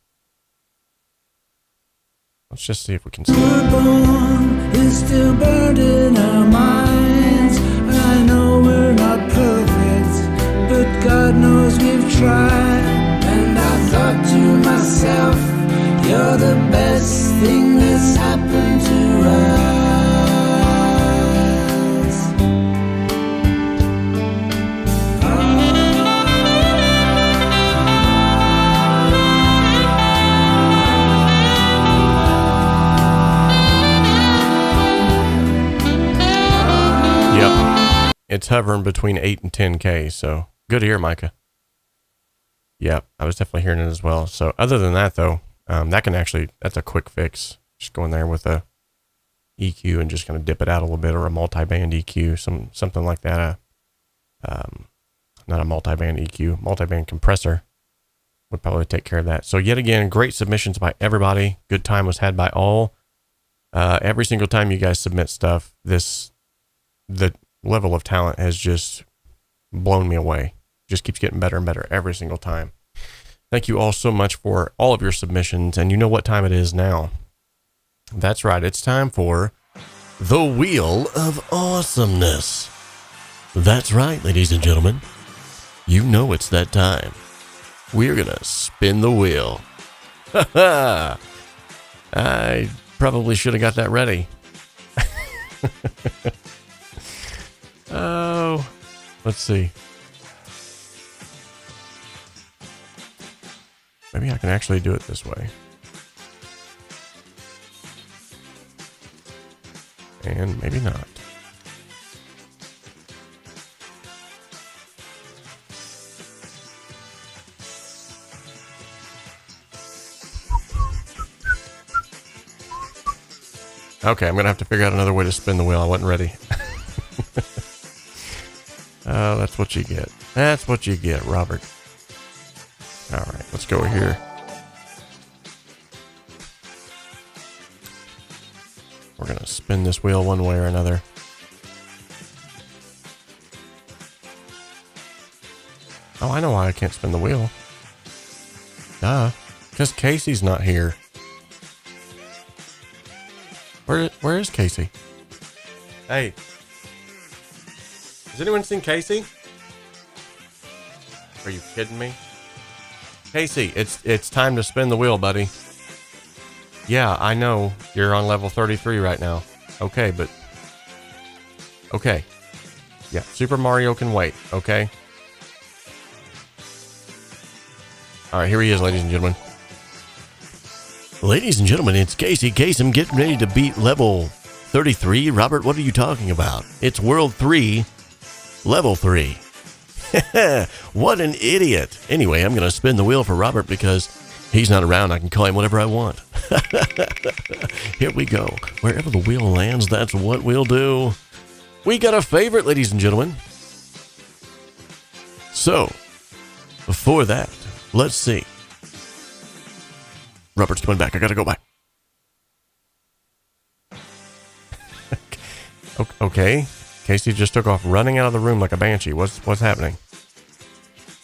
Let's just see if we can see. We're born is still burned in our minds. I know we're not perfect, but God knows we've tried. And I thought to myself, you're the best thing that's happened to us. Yep. It's hovering between 8 and 10K. So good to hear, Micah. Yep, I was definitely hearing it as well. So other than that, though, that's a quick fix. Just go in there with a EQ and just kind of dip it out a little bit, or a multi-band EQ, something like that. Not a multi-band EQ, multi-band compressor would probably take care of that. So yet again, great submissions by everybody. Good time was had by all. Every single time you guys submit stuff, the level of talent has just blown me away. Just keeps getting better and better every single time. Thank you all so much for all of your submissions. And you know what time it is now. That's right. It's time for the Wheel of Awesomeness. That's right, ladies and gentlemen. You know it's that time. We're going to spin the wheel. I probably should have got that ready. Oh, let's see. Maybe I can actually do it this way. And maybe not. Okay, I'm going to have to figure out another way to spin the wheel. I wasn't ready. Oh, that's what you get. That's what you get, Robert. All right, let's go here. We're going to spin this wheel one way or another. Oh, I know why I can't spin the wheel. Duh. Because Casey's not here. Where is Casey? Hey. Has anyone seen Casey? Are you kidding me? Casey, it's time to spin the wheel, buddy. Yeah, I know you're on level 33 right now. Okay, but okay. Yeah, Super Mario can wait, okay? All right, here he is, ladies and gentlemen. Ladies and gentlemen, it's Ksy Ksm getting ready to beat level 33. Robert, what are you talking about? It's World 3, Level 3. What an idiot. Anyway, I'm going to spin the wheel for Robert because he's not around. I can call him whatever I want. Here we go. Wherever the wheel lands, that's what we'll do. We got a favorite, ladies and gentlemen. So, before that, let's see. Robert's coming back. I got to go by. Okay. Casey just took off running out of the room like a banshee. What's happening?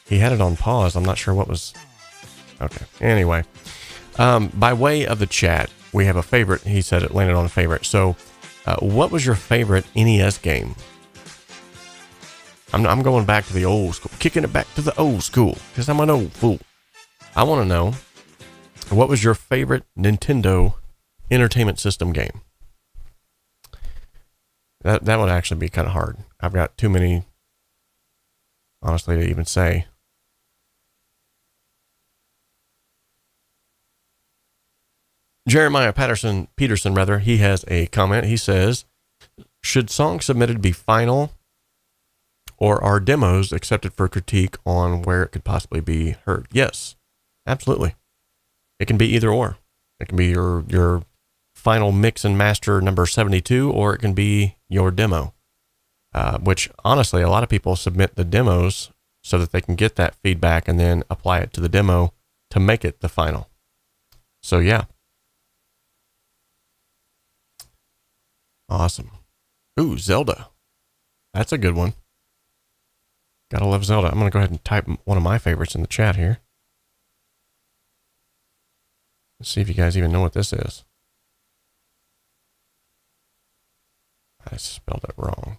He had it on pause. I'm not sure what was... Okay. Anyway. By way of the chat, we have a favorite. He said it landed on a favorite. So, what was your favorite NES game? I'm going back to the old school, kicking it back to the old school, because I'm an old fool. I want to know, what was your favorite Nintendo Entertainment System game? That would actually be kind of hard. I've got too many, honestly, to even say. Jeremiah Peterson, he has a comment. He says, should songs submitted be final, or are demos accepted for critique on where it could possibly be heard? Yes, absolutely. It can be either or. It can be your final mix and master number 72, or it can be your demo, which honestly, a lot of people submit the demos so that they can get that feedback and then apply it to the demo to make it the final. So yeah. Awesome. Ooh, Zelda. That's a good one. Gotta love Zelda. I'm going to go ahead and type one of my favorites in the chat here. Let's see if you guys even know what this is. I spelled it wrong.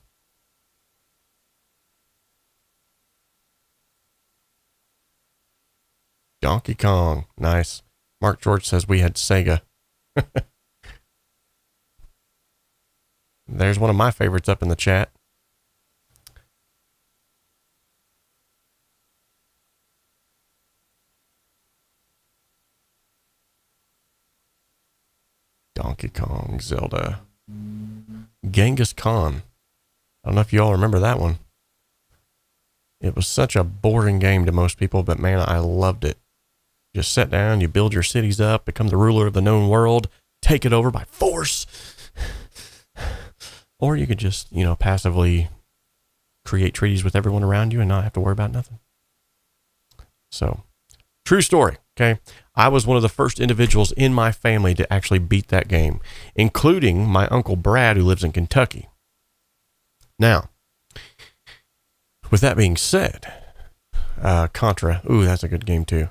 Donkey Kong. Nice. Mark George says we had Sega. There's one of my favorites up in the chat. Donkey Kong, Zelda. Genghis Khan. I don't know if you all remember that one. It was such a boring game to most people, but man, I loved it. Just sit down, you build your cities up, become the ruler of the known world, take it over by force. Or you could just, passively create treaties with everyone around you and not have to worry about nothing. So, true story, okay? I was one of the first individuals in my family to actually beat that game, including my Uncle Brad, who lives in Kentucky. Now, with that being said, Contra, ooh, that's a good game too.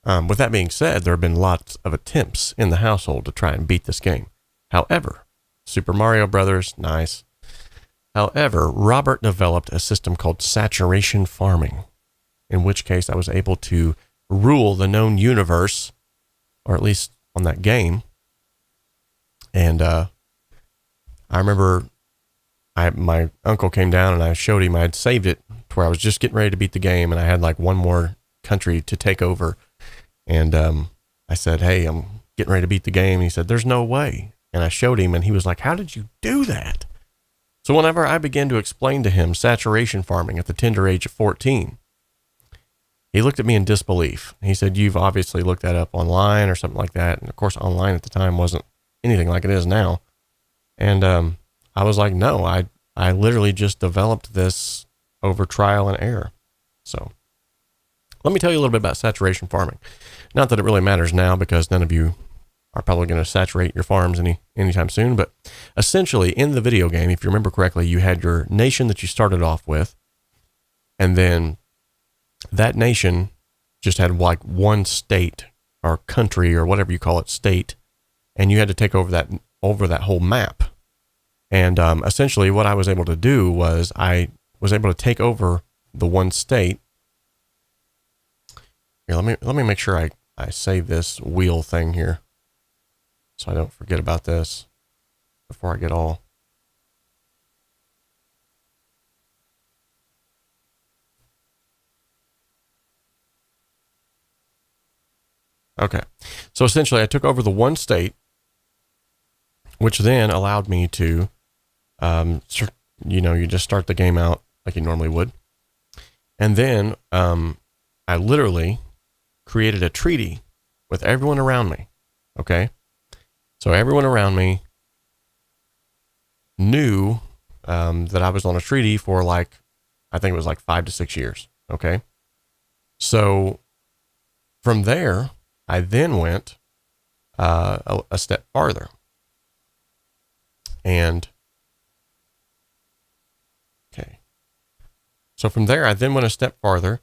With that being said, there have been lots of attempts in the household to try and beat this game. However, Super Mario Brothers, nice. However, Robert developed a system called saturation farming, in which case I was able to rule the known universe, or at least on that game. And I remember my uncle came down and I showed him I had saved it to where I was just getting ready to beat the game, and I had like one more country to take over. And I said, hey, I'm getting ready to beat the game. And he said, there's no way. And I showed him, and he was like, how did you do that? So whenever I began to explain to him saturation farming at the tender age of 14, he looked at me in disbelief. He said, you've obviously looked that up online or something like that. And of course, online at the time wasn't anything like it is now. And I was like, no, I literally just developed this over trial and error. So let me tell you a little bit about saturation farming. Not that it really matters now, because none of you are probably going to saturate your farms anytime soon. But essentially, in the video game, if you remember correctly, you had your nation that you started off with, and then that nation just had like one state or country or whatever you call it, state, and you had to take over that whole map. And essentially, what I was able to do was I was able to take over the one state. Here, let me make sure I save this wheel thing here, so I don't forget about this before I get all. Okay. So essentially I took over the one state, which then allowed me to, you just start the game out like you normally would. And then I literally created a treaty with everyone around me. Okay. So everyone around me knew that I was on a treaty for I think it was 5 to 6 years. Okay. So from there, I then went a step farther. And okay. So from there, I then went a step farther.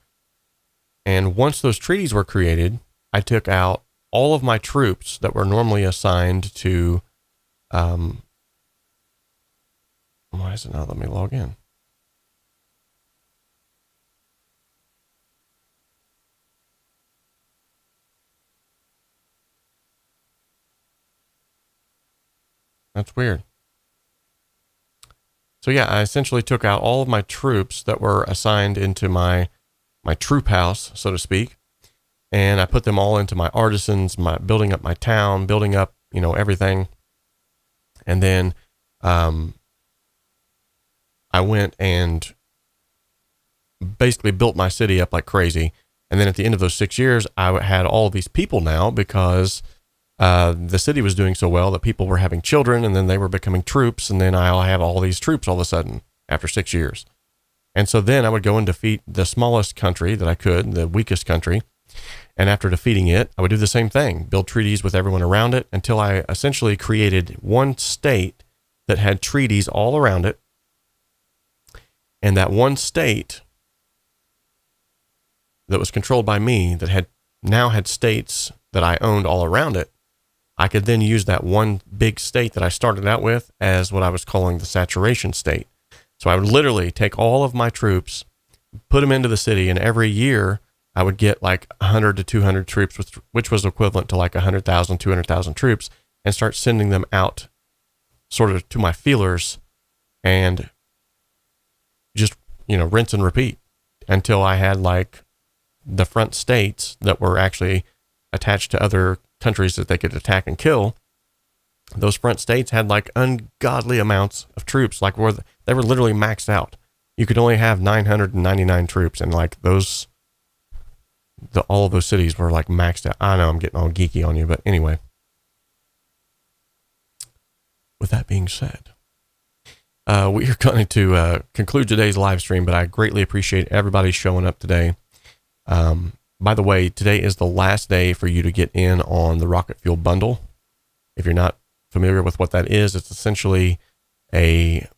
And once those treaties were created, I took out all of my troops that were normally assigned to, why is it not letting me log in? That's weird. So yeah, I essentially took out all of my troops that were assigned into my troop house, so to speak, and I put them all into my artisans, my building up my town, building up, everything. And then I went and basically built my city up like crazy. And then at the end of those 6 years, I had all of these people now because the city was doing so well that people were having children, and then they were becoming troops. And then I'll have all these troops all of a sudden after 6 years. And so then I would go and defeat the smallest country that I could, the weakest country. And after defeating it, I would do the same thing, build treaties with everyone around it until I essentially created one state that had treaties all around it. And that one state that was controlled by me, that now had states that I owned all around it, I could then use that one big state that I started out with as what I was calling the saturation state. So I would literally take all of my troops, put them into the city, and every year I would get like 100 to 200 troops, which was equivalent to like 100,000, 200,000 troops, and start sending them out sort of to my feelers and just, rinse and repeat until I had like the front states that were actually attached to other countries that they could attack and kill. Those front states had like ungodly amounts of troops, like they were literally maxed out. You could only have 999 troops, and like all of those cities were like maxed out. I know I'm getting all geeky on you, but anyway. With that being said, we are going to conclude today's live stream, but I greatly appreciate everybody showing up today. By the way, today is the last day for you to get in on the Rocket Fuel bundle. If you're not familiar with what that is, it's essentially a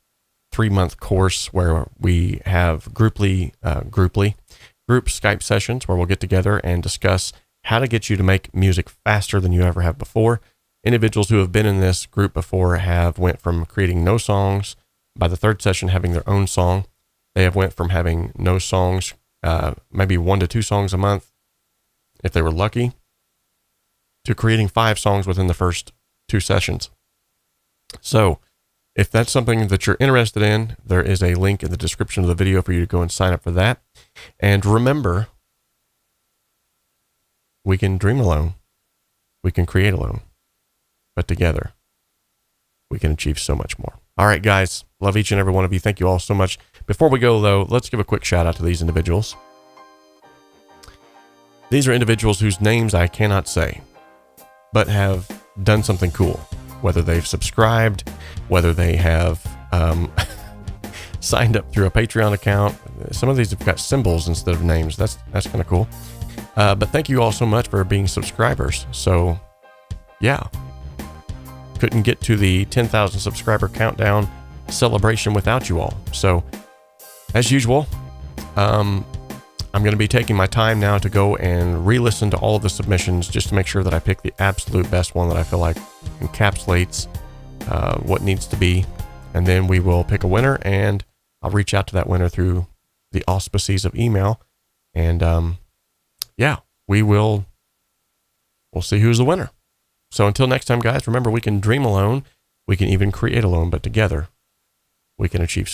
3-month course where we have group Skype sessions where we'll get together and discuss how to get you to make music faster than you ever have before. Individuals who have been in this group before have went from creating no songs, by the 3rd session having their own song. They have went from having no songs, maybe 1 to 2 songs a month, if they were lucky, to creating 5 songs within the first 2 sessions. So if that's something that you're interested in, there is a link in the description of the video for you to go and sign up for that. And remember, we can dream alone, we can create alone, but together we can achieve so much more. All right, guys, love each and every one of you. Thank you all so much. Before we go, though, let's give a quick shout out to these individuals. These are individuals whose names I cannot say, but have done something cool. Whether they've subscribed, whether they have signed up through a Patreon account. Some of these have got symbols instead of names. That's kind of cool. But thank you all so much for being subscribers. So, yeah. Couldn't get to the 10,000 subscriber countdown celebration without you all. So, as usual, I'm going to be taking my time now to go and re-listen to all of the submissions just to make sure that I pick the absolute best one that I feel like encapsulates what needs to be. And then we will pick a winner, and I'll reach out to that winner through the auspices of email. And yeah, we'll see who's the winner. So until next time, guys, remember, we can dream alone, we can even create alone, but together we can achieve